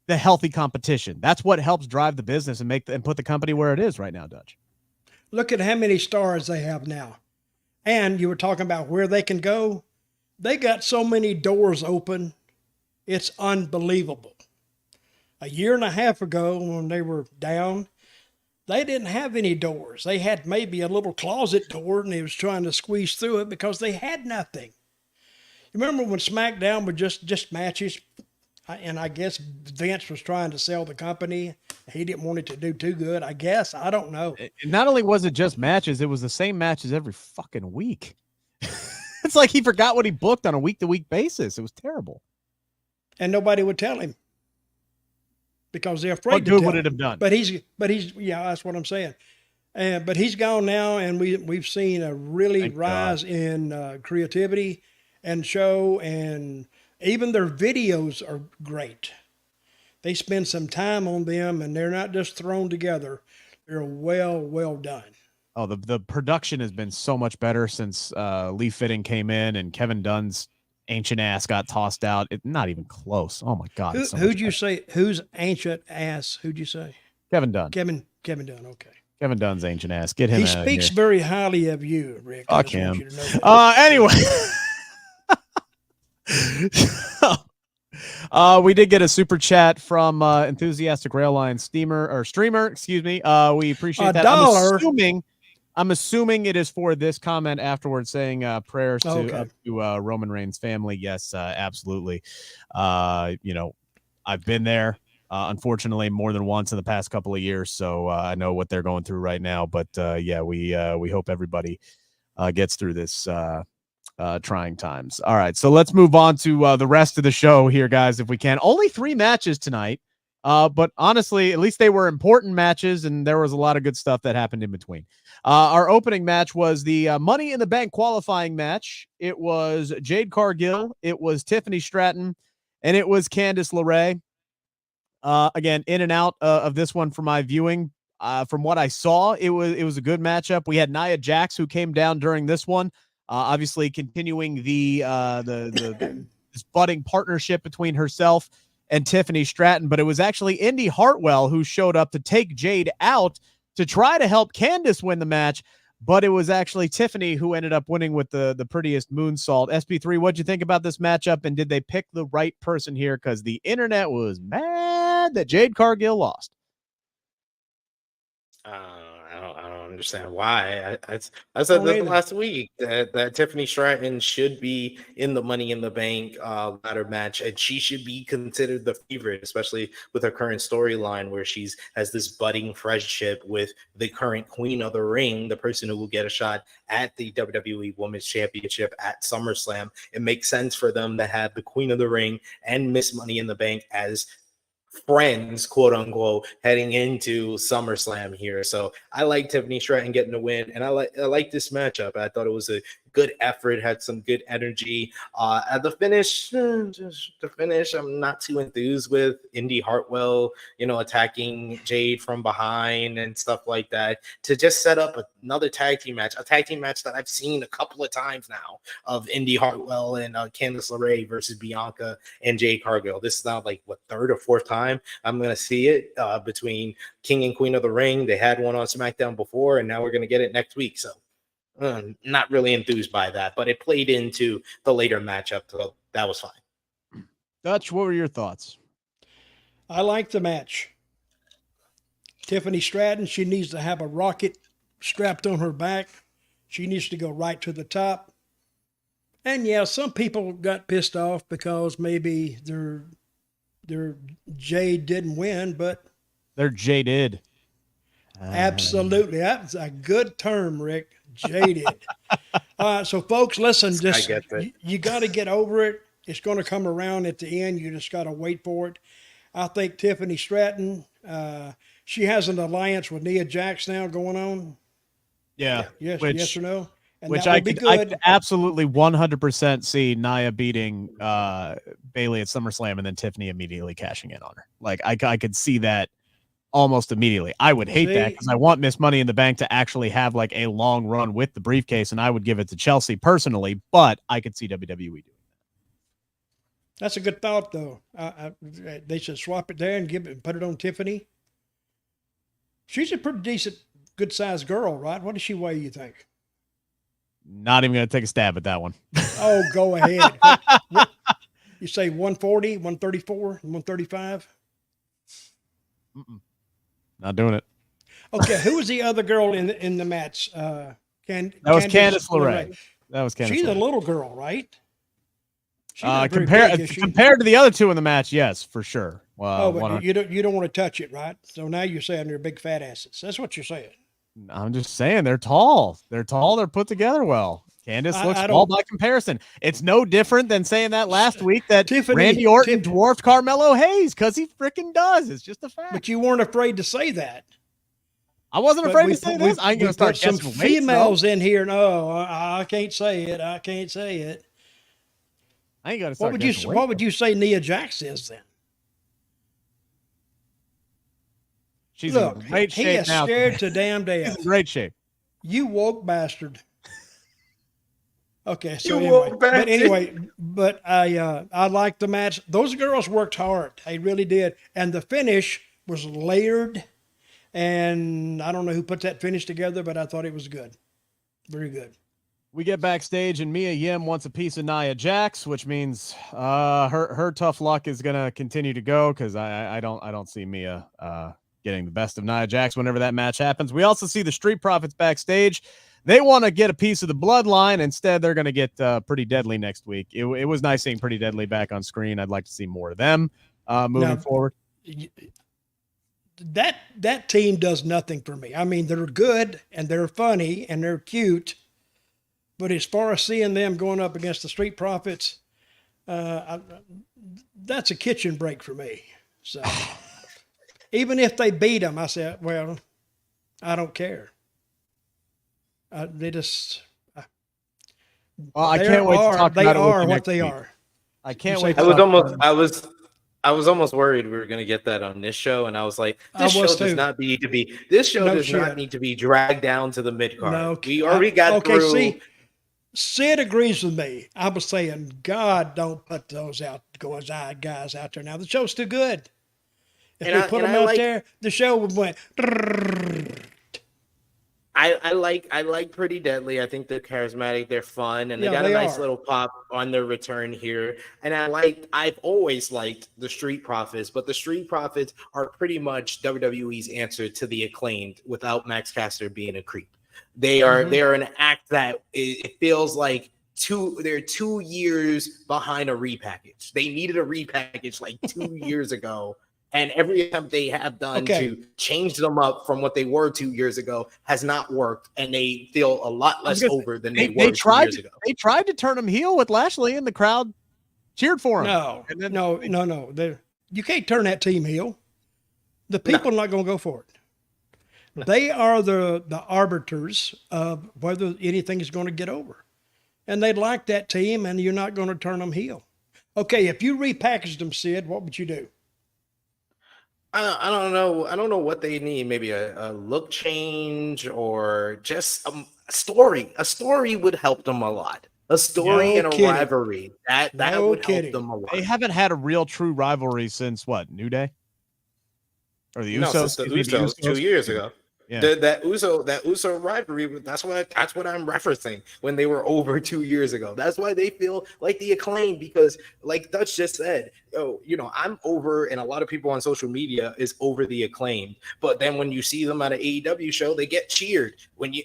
the healthy competition. That's what helps drive the business and put the company where it is right now, Dutch. Look at how many stars they have now. And you were talking about where they can go. They got so many doors open. It's unbelievable. A year and a half ago when they were down, they didn't have any doors. They had maybe a little closet door, and they was trying to squeeze through it because they had nothing. You remember when SmackDown was just matches? And I guess Vince was trying to sell the company. He didn't want it to do too good, I guess. I don't know. Not only was it just matches, it was the same matches every fucking week. It's like he forgot what he booked on a week-to-week basis. It was terrible. And nobody would tell him because they're afraid what to good tell would it him. have done? But he's yeah, that's what I'm saying. But he's gone now, and we've seen a really rise in creativity and show, and even their videos are great. They spend some time on them, and they're not just thrown together. They're well done. Oh, the production has been so much better since Lee Fitting came in and Kevin Dunn's ancient ass got tossed out. It's not even close. Oh my God. Who'd you say? Who's ancient ass? Who'd you say? Kevin Dunn. Kevin Dunn. Okay. Kevin Dunn's ancient ass. Get him. He speaks very highly of you, Rick. Fuck him. Anyway. We did get a super chat from Enthusiastic Railline streamer. Excuse me. We appreciate that. $1. I'm assuming it is for this comment afterwards, saying prayers to Roman Reigns' family. Yes, absolutely. I've been there, unfortunately, more than once in the past couple of years, so I know what they're going through right now. But we hope everybody gets through this trying times. All right, so let's move on to the rest of the show here, guys, if we can. Only 3 matches tonight, but honestly, at least they were important matches, and there was a lot of good stuff that happened in between. Our opening match was the Money in the Bank qualifying match. It was Jade Cargill, it was Tiffany Stratton, and it was Candice LeRae. Again, in and out of this one for my viewing. From what I saw, it was a good matchup. We had Nia Jax, who came down during this one. Obviously continuing the this budding partnership between herself and Tiffany Stratton, but it was actually Indy Hartwell who showed up to take Jade out to try to help Candice win the match, but it was actually Tiffany who ended up winning with the prettiest moonsault. SP3, what'd you think about this matchup, and did they pick the right person here? Because the internet was mad that Jade Cargill lost. I don't don't understand why. I said that last week that Tiffany Stratton should be in the Money in the Bank ladder match, and she should be considered the favorite, especially with her current storyline where she's has this budding friendship with the current Queen of the Ring, the person who will get a shot at the WWE Women's Championship at SummerSlam. It makes sense for them to have the Queen of the Ring and Miss Money in the Bank as friends, quote unquote, heading into SummerSlam here. So I like Tiffany Stratton getting the win, and I like this matchup. I thought it was a good effort, had some good energy. At the finish, I'm not too enthused with Indy Hartwell, attacking Jade from behind and stuff like that to just set up another tag team match, a tag team match that I've seen a couple of times now of Indy Hartwell and Candice LeRae versus Bianca and Jade Cargill. This is now like third or fourth time I'm going to see it between King and Queen of the Ring. They had one on SmackDown before, and now we're going to get it next week. So not really enthused by that, but it played into the later matchup, so that was fine. Dutch, what were your thoughts? I like the match. Tiffany Stratton, she needs to have a rocket strapped on her back. She needs to go right to the top. And yeah, some people got pissed off because maybe their Jade didn't win, but they're jaded. Absolutely. That's a good term, Rick. Jaded. So folks, listen, just you got to get over it. It's going to come around at the end. You just got to wait for it. I think Tiffany Stratton, she has an alliance with Nia Jax now going on. Yeah. Yes or no? And which I could absolutely 100% see Nia beating Bayley at SummerSlam and then Tiffany immediately cashing in on her. Like I could see that almost immediately. I would hate that because I want Miss Money in the Bank to actually have like a long run with the briefcase, and I would give it to Chelsea personally, but I could see WWE doing that. That's a good thought, though. They should swap it there and put it on Tiffany. She's a pretty decent, good-sized girl, right? What does she weigh, you think? Not even going to take a stab at that one. Oh, go ahead. What, you say 140, 134, 135? Not doing it. Okay, who was the other girl in the match? That was Candice LeRae. That was Candice. She's LeRae. a little girl, right? Compared to the other two in the match, yes, for sure. But you don't want to touch it, right? So now you're saying they're big fat asses. That's what you're saying. I'm just saying they're tall. They're put together well. Candice looks small by comparison. It's no different than saying that last week that Randy Orton dwarfed Carmelo Hayes because he freaking does. It's just a fact. But you weren't afraid to say that. I wasn't afraid to say this. I'm going to start some females in here. No, I can't say it. I can't say it. I ain't got to start. What would you say Nia Jax is then? She's in great shape now. He is scared to damn death. She's in great shape. You woke bastard. Okay, so but I like the match. Those girls worked hard. They really did. And the finish was layered. And I don't know who put that finish together, but I thought it was good. Very good. We get backstage and Mia Yim wants a piece of Nia Jax, which means her tough luck is gonna continue to go because I don't see Mia getting the best of Nia Jax whenever that match happens. We also see the Street Profits backstage. They want to get a piece of the Bloodline. Instead, they're going to get Pretty Deadly next week. It was nice seeing Pretty Deadly back on screen. I'd like to see more of them moving forward. That team does nothing for me. I mean, they're good and they're funny and they're cute. But as far as seeing them going up against the Street Profits, that's a kitchen break for me. So even if they beat them, I said, well, I don't care. They just. I can't wait to talk about it. They are what they are. I can't wait. I was almost worried we were going to get that on this show, and I was like, this show does not need to be dragged down to the mid card. No, we already got through. See, Sid agrees with me. I was saying, God, don't put those guys out there now. The show's too good. If we put them out there, the show would went. I like Pretty Deadly. I think they're charismatic, they're fun, and they Yeah, got a they nice are. little pop on their return here. And I've always liked the Street Profits, but the Street Profits are pretty much WWE's answer to the Acclaimed without Max Caster being a creep. They are an act that it feels like they're 2 years behind a repackage. They needed a repackage like 2 years ago. And every attempt they have done to change them up from what they were 2 years ago has not worked, and they feel a lot less over than they were 2 years ago. They tried to turn him heel with Lashley, and the crowd cheered for him. No. You can't turn that team heel. The people are not going to go for it. No. They are the arbiters of whether anything is going to get over. And they like that team, and you're not going to turn them heel. Okay, if you repackaged them, Sid, what would you do? I don't know. I don't know what they need. Maybe a look change or just a story. A story would help them a lot. A story and a rivalry. That would help them a lot. They haven't had a real true rivalry since what? New Day? Or the Usos? Since the Usos 2 years ago. Yeah. That Uso rivalry, that's what I'm referencing when they were over 2 years ago. That's why they feel like the Acclaim, because like Dutch just said, I'm over, and a lot of people on social media is over the Acclaim. But then when you see them at an AEW show, they get cheered.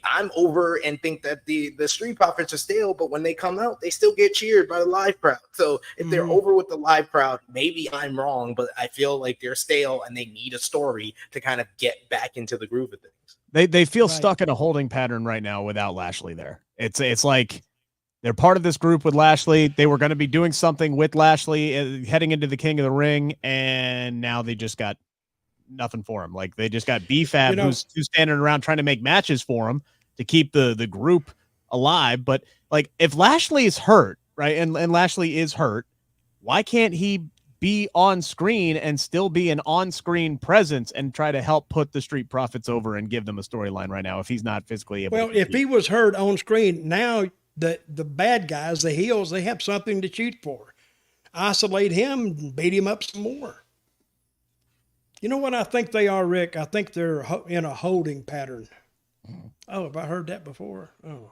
I'm over and think that the Street Profits are stale, but when they come out, they still get cheered by the live crowd. So if they're over with the live crowd, maybe I'm wrong, but I feel like they're stale and they need a story to kind of get back into the groove of things. They feel stuck in a holding pattern right now without Lashley there. It's like they're part of this group with Lashley. They were going to be doing something with Lashley heading into the King of the Ring, and now they just got nothing for him. Like they just got B-Fab who's standing around trying to make matches for him to keep the group alive. But like if Lashley is hurt, right, and Lashley is hurt, why can't he be on screen and still be an on-screen presence and try to help put the Street Profits over and give them a storyline right now if he's not physically able to if he was hurt on screen, now the bad guys, the heels, they have something to shoot for. Isolate him and beat him up some more. You know what I think they are, Rick? I think they're in a holding pattern. Oh, have I heard that before? Oh,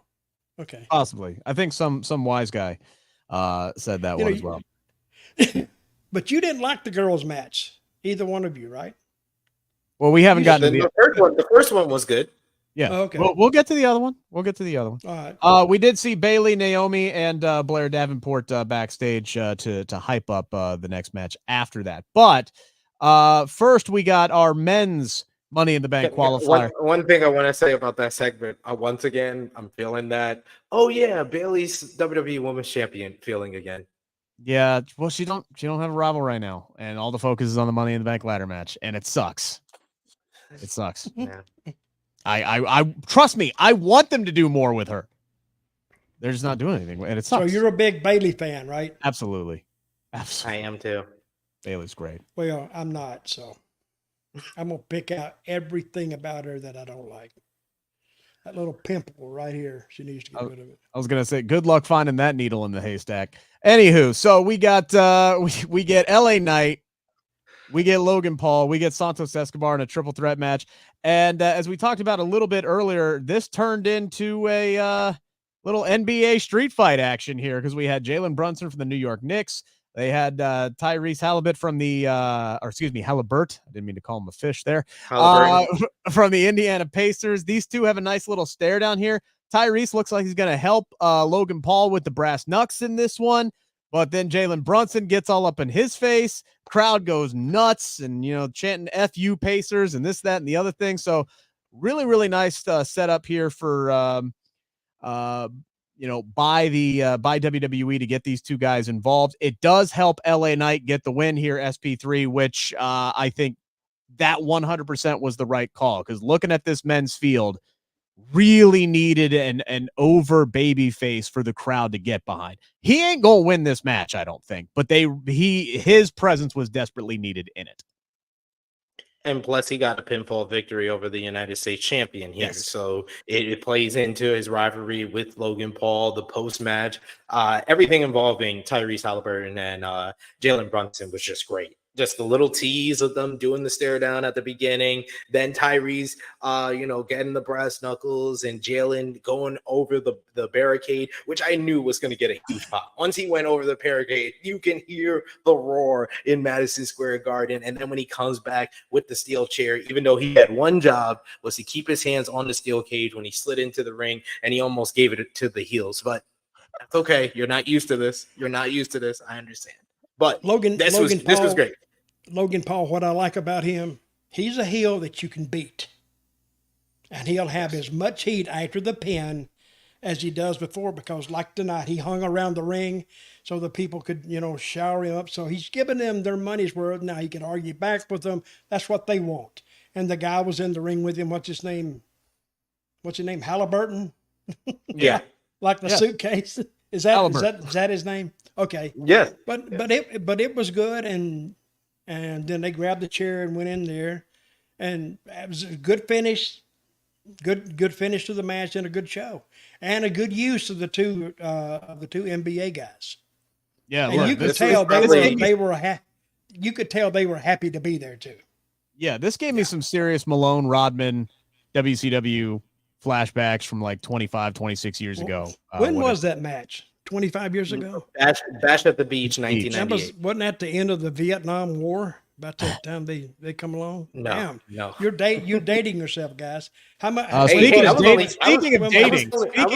okay. Possibly. I think some wise guy said that one as well. But you didn't like the girls' match, either one of you, right? Well, we haven't gotten to the third one. The first one was good. Yeah. Oh, okay. We'll get to the other one. All right. We did see Bayley, Naomi, and Blair Davenport backstage to hype up the next match after that. But first, we got our men's Money in the Bank qualifier. One thing I want to say about that segment, once again, I'm feeling that. Oh yeah, Bayley's WWE Women's Champion feeling again. Yeah, well, she don't have a rival right now, and all the focus is on the Money in the Bank ladder match, and it sucks. It sucks. Yeah. I trust me. I want them to do more with her. They're just not doing anything, and it sucks. So you're a big Bayley fan, right? Absolutely. I am too. Bayley's great. Well, I'm not, so I'm gonna pick out everything about her that I don't like. That little pimple right here, she needs to get rid of it. I was gonna say, good luck finding that needle in the haystack. Anywho, so we got we get LA Knight, we get Logan Paul, we get Santos Escobar in a triple threat match, and as we talked about a little bit earlier, this turned into a little NBA street fight action here because we had Jalen Brunson from the New York Knicks. They had Tyrese Halliburton from the Halliburton. I didn't mean to call him a fish there. From the Indiana Pacers. These two have a nice little stare down here. Tyrese looks like he's going to help Logan Paul with the brass knucks in this one. But then Jalen Brunson gets all up in his face. Crowd goes nuts and, chanting F you Pacers and this, that, and the other thing. So really, really nice setup here for by WWE to get these two guys involved. It does help LA Knight get the win here, SP3, which I think that 100% was the right call, because looking at this men's field really needed an over baby face for the crowd to get behind. He ain't gonna win this match, I don't think, but his presence was desperately needed in it. And plus, he got a pinfall victory over the United States champion here. Yes. So it plays into his rivalry with Logan Paul, the post-match. Everything involving Tyrese Halliburton and Jalen Brunson was just great. just the little tease of them doing the stare down at the beginning, then Tyrese, getting the brass knuckles, and Jalen going over the barricade, which I knew was going to get a huge pop. Once he went over the barricade, you can hear the roar in Madison Square Garden. And then when he comes back with the steel chair, even though he had one job, was to keep his hands on the steel cage when he slid into the ring, and he almost gave it to the heels. But that's okay. You're not used to this. I understand. But this was great. Logan Paul, what I like about him, he's a heel that you can beat. And he'll have as much heat after the pin as he does before, because like tonight, he hung around the ring so the people could, shower him up. So he's giving them their money's worth. Now he can argue back with them. That's what they want. And the guy was in the ring with him. What's his name? Halliburton? Yeah. Like the suitcase. Is that his name? Okay. Yeah. But it was good, and then they grabbed the chair and went in there, and it was a good finish. Good finish to the match, and a good show, and a good use of the two NBA guys. Yeah, and you could tell they were you could tell they were happy to be there too. Yeah, this gave me some serious Malone Rodman WCW flashbacks from like 25, 26 years ago. When was that match? 25 years ago? Bash at the Beach, 1998. Wasn't that the end of the Vietnam War? About that time they come along? No, Damn. no. You're dating yourself, guys. How much? Speaking of dating, I was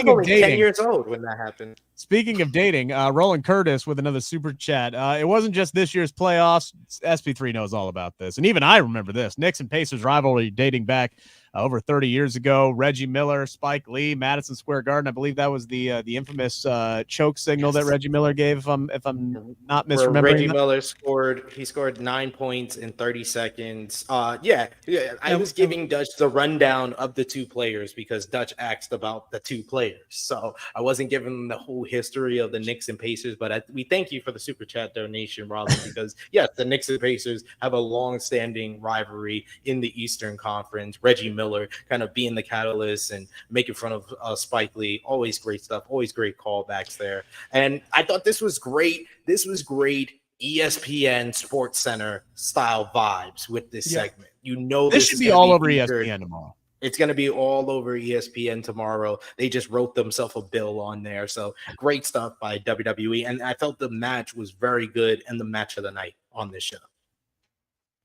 only 10 years old when that happened. Speaking of dating, Roland Curtis with another super chat. It wasn't just this year's playoffs. SP3 knows all about this. And even I remember this. Knicks and Pacers rivalry dating back over 30 years ago. Reggie Miller, Spike Lee, Madison Square Garden. I believe that was the infamous choke signal that Reggie Miller gave, if I'm not misremembering. Reggie Miller scored 9 points in 30 seconds. I was giving Dutch the rundown of the two players because Dutch asked about the two players. So I wasn't giving them the whole history of the Knicks and Pacers, but we thank you for the super chat donation, Robin, because yes, the Knicks and Pacers have a long-standing rivalry in the Eastern Conference. Reggie Miller kind of being the catalyst and making fun of Spike Lee. Always great stuff. Always great callbacks there. And I thought this was great. This was great ESPN Sports Center style vibes with this segment. This should be all over ESPN tomorrow. It's going to be all over ESPN tomorrow. They just wrote themselves a bill on there. So great stuff by WWE. And I felt the match was very good and the match of the night on this show.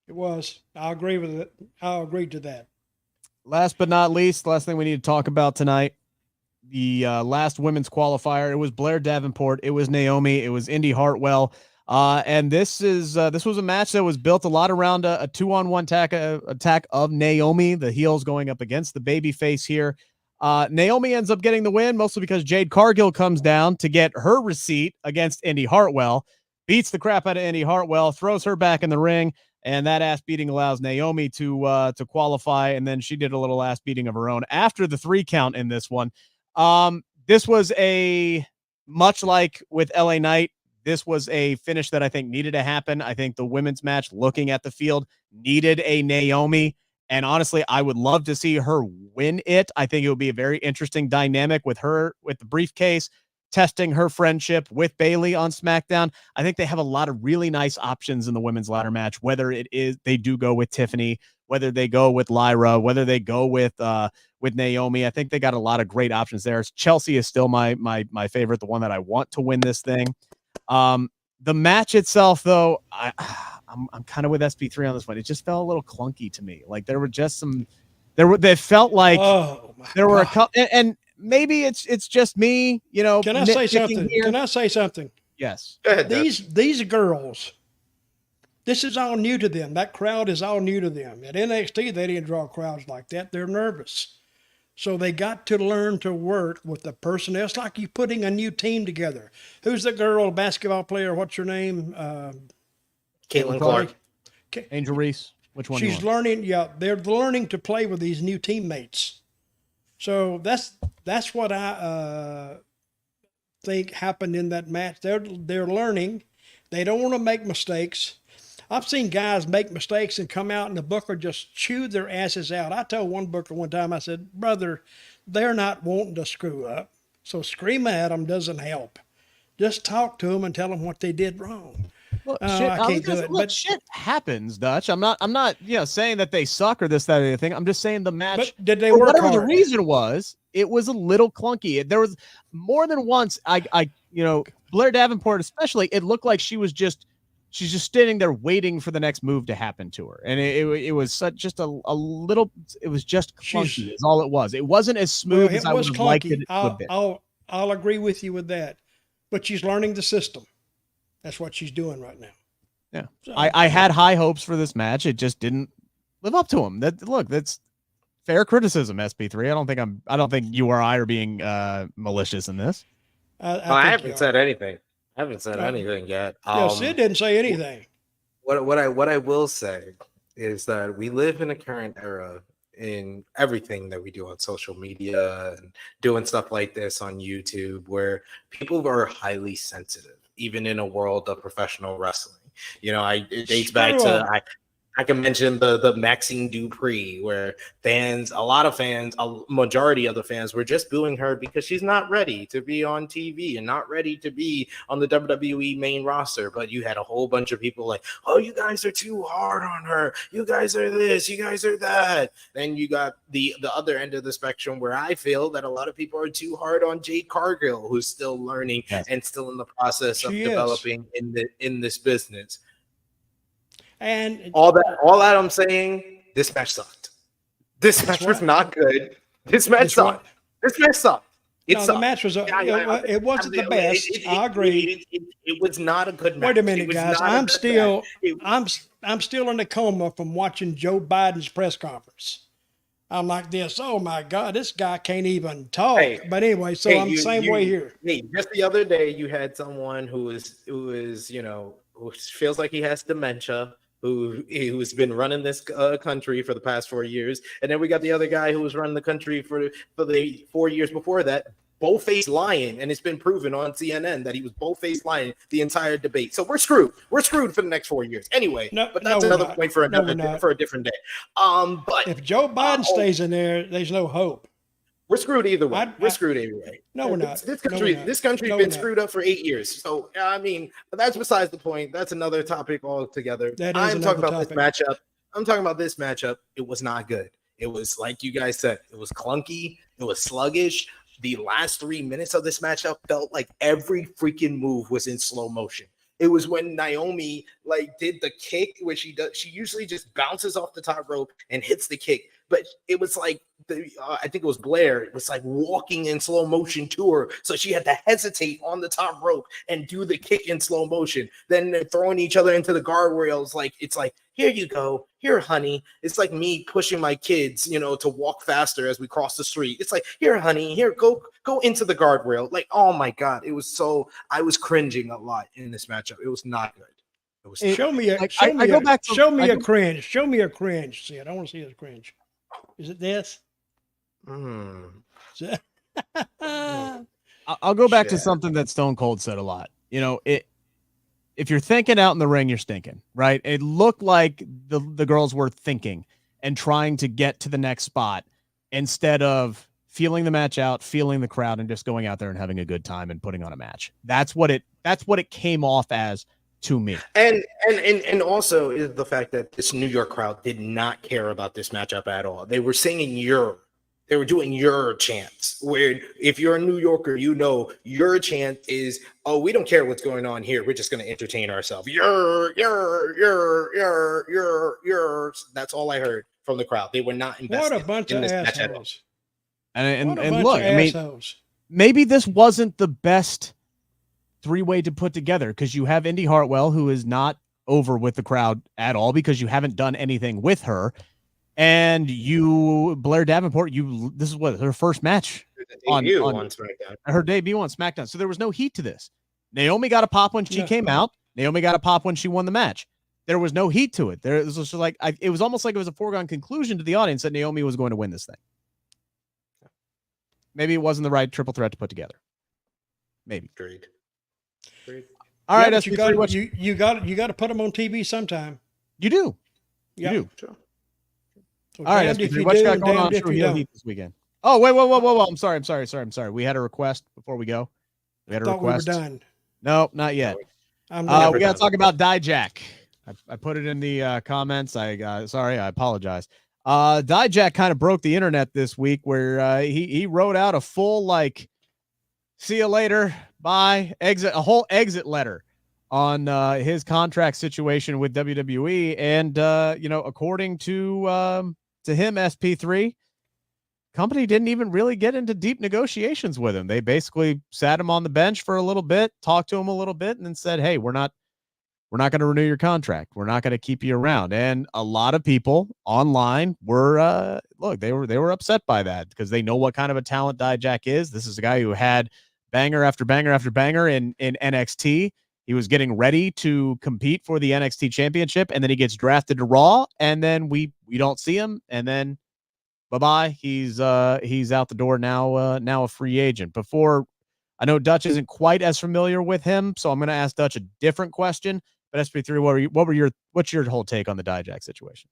It was. I agree with it. I'll agree to that. Last but not least, last thing we need to talk about tonight, the last women's qualifier. It was Blair Davenport. It was Naomi. It was Indy Hartwell. And this was a match that was built a lot around a 2-on-1 attack of Naomi, the heels going up against the babyface here. Naomi ends up getting the win, mostly because Jade Cargill comes down to get her receipt against Indy Hartwell, beats the crap out of Indy Hartwell, throws her back in the ring, and that ass beating allows Naomi to qualify. And then she did a little ass beating of her own after the 3 count in this one. This was much like with LA Knight. This was a finish that I think needed to happen. I think the women's match, looking at the field, needed a Naomi. And honestly, I would love to see her win it. I think it would be a very interesting dynamic with her, with the briefcase, testing her friendship with Bayley on SmackDown. I think they have a lot of really nice options in the women's ladder match, whether it is they do go with Tiffany, whether they go with Lyra, whether they go with Naomi. I think they got a lot of great options there. Chelsea is still my favorite, the one that I want to win this thing. The match itself, though, I'm kind of with SP3 on this one. It just felt a little clunky to me. Like there were just they felt like there were a couple, and maybe it's just me, Can I say something? Here. Can I say something? Yes. Go ahead, these girls, this is all new to them. That crowd is all new to them. At NXT, they didn't draw crowds like that. They're nervous. So they got to learn to work with the personnel. It's like you putting a new team together. Who's the girl basketball player? What's her name? Caitlin Clark. Angel Reese. Which one? She's learning. Yeah, they're learning to play with these new teammates. So that's what I think happened in that match. They're learning. They don't want to make mistakes. I've seen guys make mistakes and come out and the booker just chew their asses out. I told one booker one time, I said, brother, they're not wanting to screw up. So screaming at them doesn't help. Just talk to them and tell them what they did wrong. Look, I can't do it. But shit happens, Dutch. I'm not, saying that they suck or this, that, or the other thing. I'm just saying the match. But did they for work whatever the hard? reason was, it was a little clunky. There was more than once. Blair Davenport, especially, it looked like she's just standing there waiting for the next move to happen to her, and it was just a little. It was just clunky. Is all it was. It wasn't as smooth as I would have liked it to have been. I'll agree with you with that, but she's learning the system. That's what she's doing right now. Yeah, so, I had high hopes for this match. It just didn't live up to them. That's fair criticism, SP3. I don't think you or I are being malicious in this. I haven't said anything. I haven't said anything yet. Sid didn't say anything. What I will say is that we live in a current era in everything that we do on social media and doing stuff like this on YouTube, where people are highly sensitive, even in a world of professional wrestling. It dates back to I can mention the Maxine Dupree, where a majority of the fans were just booing her because she's not ready to be on TV and not ready to be on the WWE main roster. But you had a whole bunch of people like, oh, you guys are too hard on her. You guys are this, you guys are that. Then you got the other end of the spectrum, where I feel that a lot of people are too hard on Jade Cargill, who's still learning and still in the process of developing in this business. And all that I'm saying, this match sucked. This match was not good. This match sucked. This match sucked. The match was it wasn't the best. I agree. It was not a good match. Wait a minute, guys. I'm still in a coma from watching Joe Biden's press conference. I'm like this. Oh my God, this guy can't even talk. But anyway, I'm the same way here. Hey, just the other day, you had someone who feels like he has dementia, who's been running this country for the past 4 years, and then we got the other guy who was running the country for the 4 years before that, bold-faced lying, and it's been proven on CNN that he was bold-faced lying the entire debate. So we're screwed. We're screwed for the next 4 years. Anyway, but that's another point for a different day. But if Joe Biden stays in there, there's no hope. We're screwed either way. We're screwed either way. No, we're not. This country's been screwed up for 8 years. So that's besides the point. That's another topic altogether. I'm talking about this matchup. It was not good. It was, like you guys said, it was clunky. It was sluggish. The last 3 minutes of this matchup felt like every freaking move was in slow motion. It was when Naomi did the kick, where she usually just bounces off the top rope and hits the kick. But it was like I think it was Blair. It was like walking in slow motion to her, so she had to hesitate on the top rope and do the kick in slow motion. Then they're throwing each other into the guardrails. It's like, here you go, here, honey. It's like me pushing my kids, to walk faster as we cross the street. It's like, here, honey, here, go into the guardrail. Oh my God, it was I was cringing a lot in this matchup. It was not good. Show me a cringe. Show me a cringe. See it. I want to see this cringe. Is it this? I'll go back to something that Stone Cold said a lot. If you're thinking out in the ring, you're stinking, right? It looked like the girls were thinking and trying to get to the next spot instead of feeling the match out, feeling the crowd, and just going out there and having a good time and putting on a match. That's what it came off as to me. And also is the fact that this New York crowd did not care about this matchup at all. They were singing they were doing your chants, where if you're a New Yorker, your chant is, oh, we don't care what's going on here. We're just going to entertain ourselves. Your. That's all I heard from the crowd. They were not invested. What a bunch of assholes. And look, maybe this wasn't the best three-way to put together, because you have Indy Hartwell, who is not over with the crowd at all because you haven't done anything with her. And Blair Davenport, this is her first match on SmackDown. Her debut on SmackDown. So there was no heat to this. Naomi got a pop when she came out. Naomi got a pop when she won the match. There was no heat to it. It was just it was almost like it was a foregone conclusion to the audience that Naomi was going to win this thing. Maybe it wasn't the right triple threat to put together. Maybe. Agreed. All right, you got to put them on TV sometime. You do. You do. Sure. So all right, SP3, what you got going on True Heel Heat this weekend? Oh, wait. I'm sorry. We had a request before we go. We had a request. We were done. No, not yet. I'm we got to talk about Dijak. I put it in the comments. Sorry, I apologize. Dijak kind of broke the internet this week where he wrote out a full like, see you later, bye, exit, a whole exit letter on his contract situation with WWE, and according to him, SP3. Company didn't even really get into deep negotiations with him. They basically sat him on the bench for a little bit, talked to him a little bit, and then said, "Hey, we're not going to renew your contract. We're not going to keep you around." And a lot of people online were they were upset by that because they know what kind of a talent Dijak is. This is a guy who had banger after banger after banger in NXT. He was getting ready to compete for the NXT championship, and then he gets drafted to Raw, and then we don't see him, and then bye-bye. He's out the door now, now a free agent. Before, I know Dutch isn't quite as familiar with him, so I'm going to ask Dutch a different question. But SP3, what's your whole take on the Dijak situation?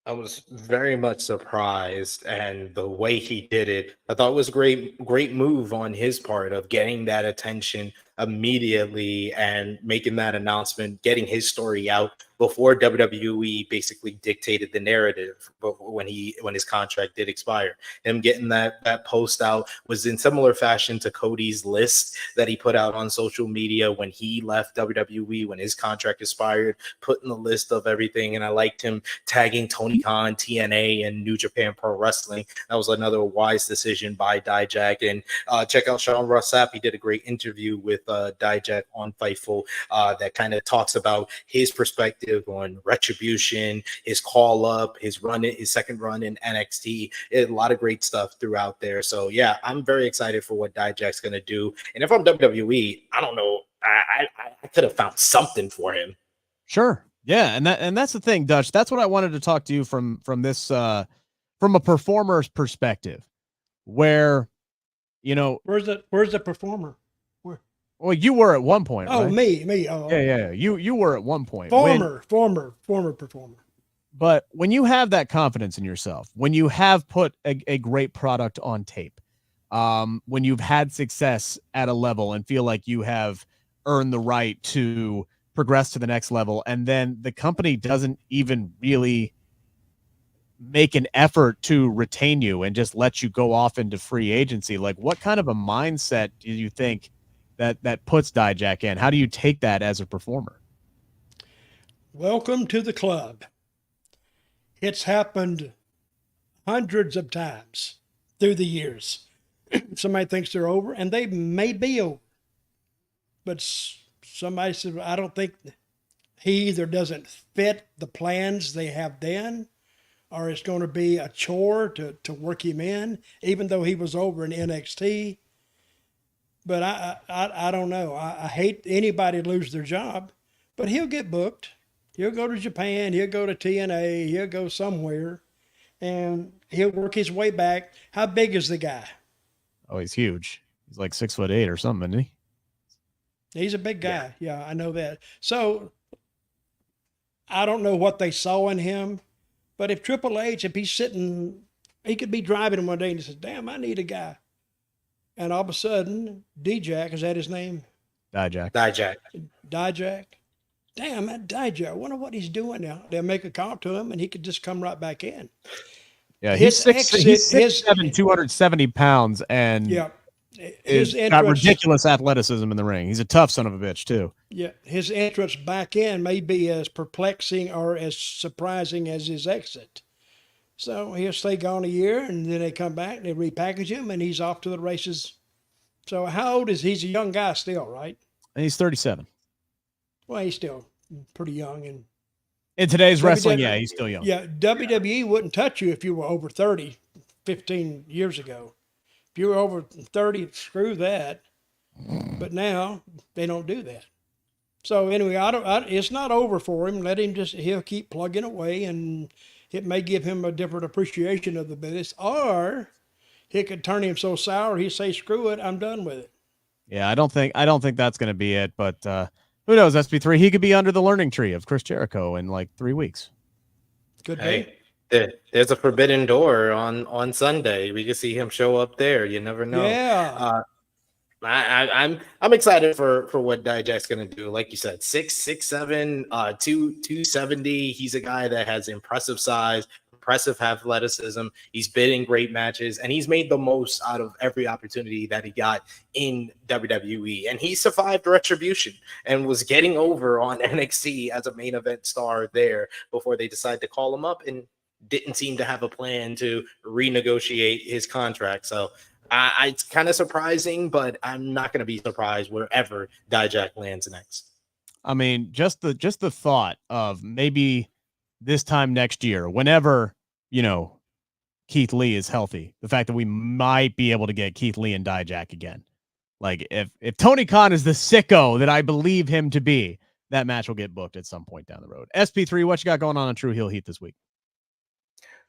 I was very much surprised, and the way he did it, I thought was great move on his part of getting that attention immediately and making that announcement, getting his story out before WWE basically dictated the narrative. But when his contract did expire, him getting that post out was in similar fashion to Cody's list that he put out on social media when he left WWE, when his contract expired, putting the list of everything. And I liked him tagging Tony Khan, TNA, and New Japan Pro Wrestling. That was another wise decision by Dijak. And check out Sean Ross Sapp. He did a great interview with Dijak on Fightful that kind of talks about his perspective on Retribution, his call up, his second run in NXT. A lot of great stuff throughout there. So yeah, I'm very excited for what Dijak's going to do. And if I'm WWE, I don't know, I could have found something for him. Sure. Yeah, and that's the thing, Dutch. That's what I wanted to talk to you from this from a performer's perspective, where where's the performer? Well, you were at one point. Oh, right? me. Oh, yeah. You were at one point. Former performer. But when you have that confidence in yourself, when you have put a great product on tape, when you've had success at a level and feel like you have earned the right to progress to the next level, and then the company doesn't even really make an effort to retain you and just let you go off into free agency, like what kind of a mindset do you think that puts Dijak in? How do you take that as a performer? Welcome to the club. It's happened hundreds of times through the years. Somebody thinks they're over, and they may be over. But somebody said, I don't think he either doesn't fit the plans they have then, or it's going to be a chore to work him in, even though he was over in NXT. But I don't know. I hate anybody lose their job, but he'll get booked. He'll go to Japan. He'll go to TNA. He'll go somewhere, and he'll work his way back. How big is the guy? Oh, he's huge. He's like 6'8" or something, isn't he? He's a big guy. Yeah, I know that. So I don't know what they saw in him, but if Triple H, if he's sitting, he could be driving one day and he says, damn, I need a guy. And all of a sudden, Dijak, is that his name? Dijak. Damn, that Dijak. I wonder what he's doing now. They'll make a call to him, and he could just come right back in. Yeah, he's 6'7", 270 pounds, and he's got ridiculous athleticism in the ring. He's a tough son of a bitch, too. Yeah, his entrance back in may be as perplexing or as surprising as his exit. So he'll stay gone a year, and then they come back, and they repackage him, and he's off to the races. So how old is he? He's a young guy still, right? And he's 37. Well, he's still pretty young. And in today's wrestling, yeah, he's still young. Yeah, WWE wouldn't touch you if you were over 30 15 years ago. If you were over 30, screw that. But now they don't do that. So anyway, it's not over for him. He'll keep plugging away, and it may give him a different appreciation of the business, or it could turn him so sour he'd say, "Screw it, I'm done with it." Yeah, I don't think that's going to be it. But who knows? SP3, he could be under the learning tree of Chris Jericho in like 3 weeks. Could be. There's a forbidden door on Sunday. We could see him show up there. You never know. Yeah. I'm excited for what Dijak's gonna do. Like you said, 6'7", 270. He's a guy that has impressive size, impressive athleticism. He's been in great matches, and he's made the most out of every opportunity that he got in WWE. And he survived Retribution and was getting over on NXT as a main event star there before they decided to call him up and didn't seem to have a plan to renegotiate his contract. So it's kind of surprising, but I'm not going to be surprised wherever Dijak lands next. I mean, just the thought of maybe this time next year, whenever, Keith Lee is healthy, the fact that we might be able to get Keith Lee and Dijak again. Like if Tony Khan is the sicko that I believe him to be, that match will get booked at some point down the road. SP3, what you got going on True Heel Heat this week?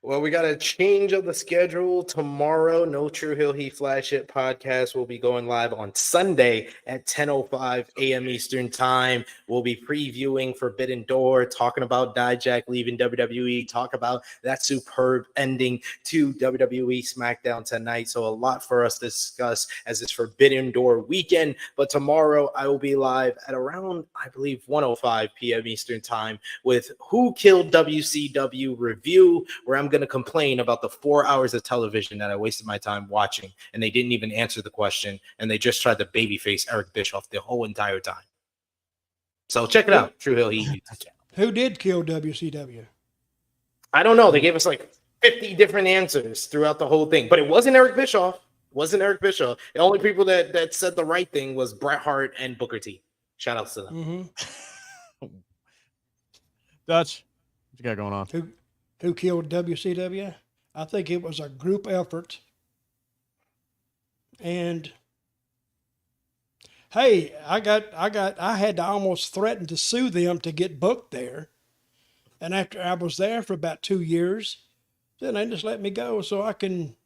Well, we got a change of the schedule tomorrow. No True Heel Heat Flagship podcast will be going live on Sunday at 10:05 a.m. Eastern Time. We'll be previewing Forbidden Door, talking about Dijak leaving WWE, talk about that superb ending to WWE SmackDown tonight. So a lot for us to discuss as it's Forbidden Door weekend. But tomorrow I will be live at around, I believe, 1:05 p.m. Eastern Time with Who Killed WCW review, where I'm going to complain about the 4 hours of television that I wasted my time watching, and they didn't even answer the question, and they just tried to babyface Eric Bischoff the whole entire time. So check it out, True Heel Heat. Who did kill WCW? I don't know. They gave us like 50 different answers throughout the whole thing, but it wasn't Eric Bischoff. The only people that said the right thing was Bret Hart and Booker T. Shout outs to them. Mm-hmm. Dutch, what you got going on? Who killed WCW? I think it was a group effort. And hey, I had to almost threaten to sue them to get booked there. And after I was there for about 2 years, then they just let me go so I can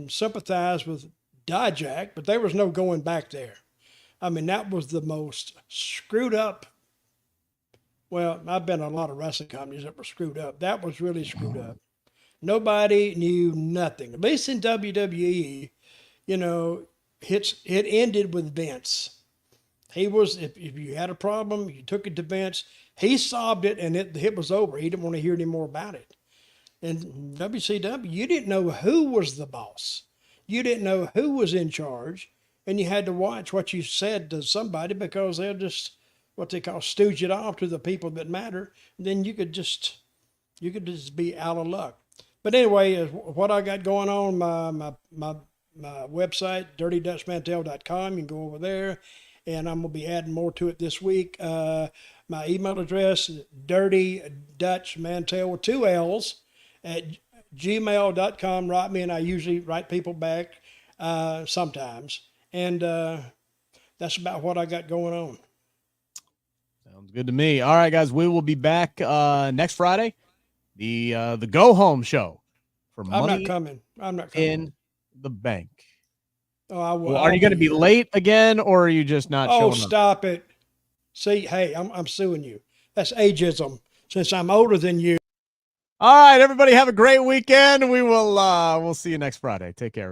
sympathize with Dijak, but there was no going back there. I mean, that was the most screwed up. Well, I've been in a lot of wrestling companies that were screwed up. That was really screwed up. Nobody knew nothing. At least in WWE, it ended with Vince. He was, if you had a problem, you took it to Vince. He solved it, and it was over. He didn't want to hear any more about it. In WCW, you didn't know who was the boss. You didn't know who was in charge, and you had to watch what you said to somebody because they'll just, what they call, stooge it off to the people that matter. And then you could just be out of luck. But anyway, what I got going on, my website, dirtydutchmantell.com, you can go over there, and I'm going to be adding more to it this week. My email address is dirtydutchmantell with 2 L's at gmail.com. Write me, and I usually write people back sometimes. And that's about what I got going on. Sounds good to me. All right, guys, we will be back next Friday. The go home show for Money I'm not coming. in the Bank. Oh, I will. Well, are you going to be late again, or are you just not showing up? Oh, stop it. See, hey, I'm suing you. That's ageism, since I'm older than you. All right, everybody, have a great weekend. We will we'll see you next Friday. Take care.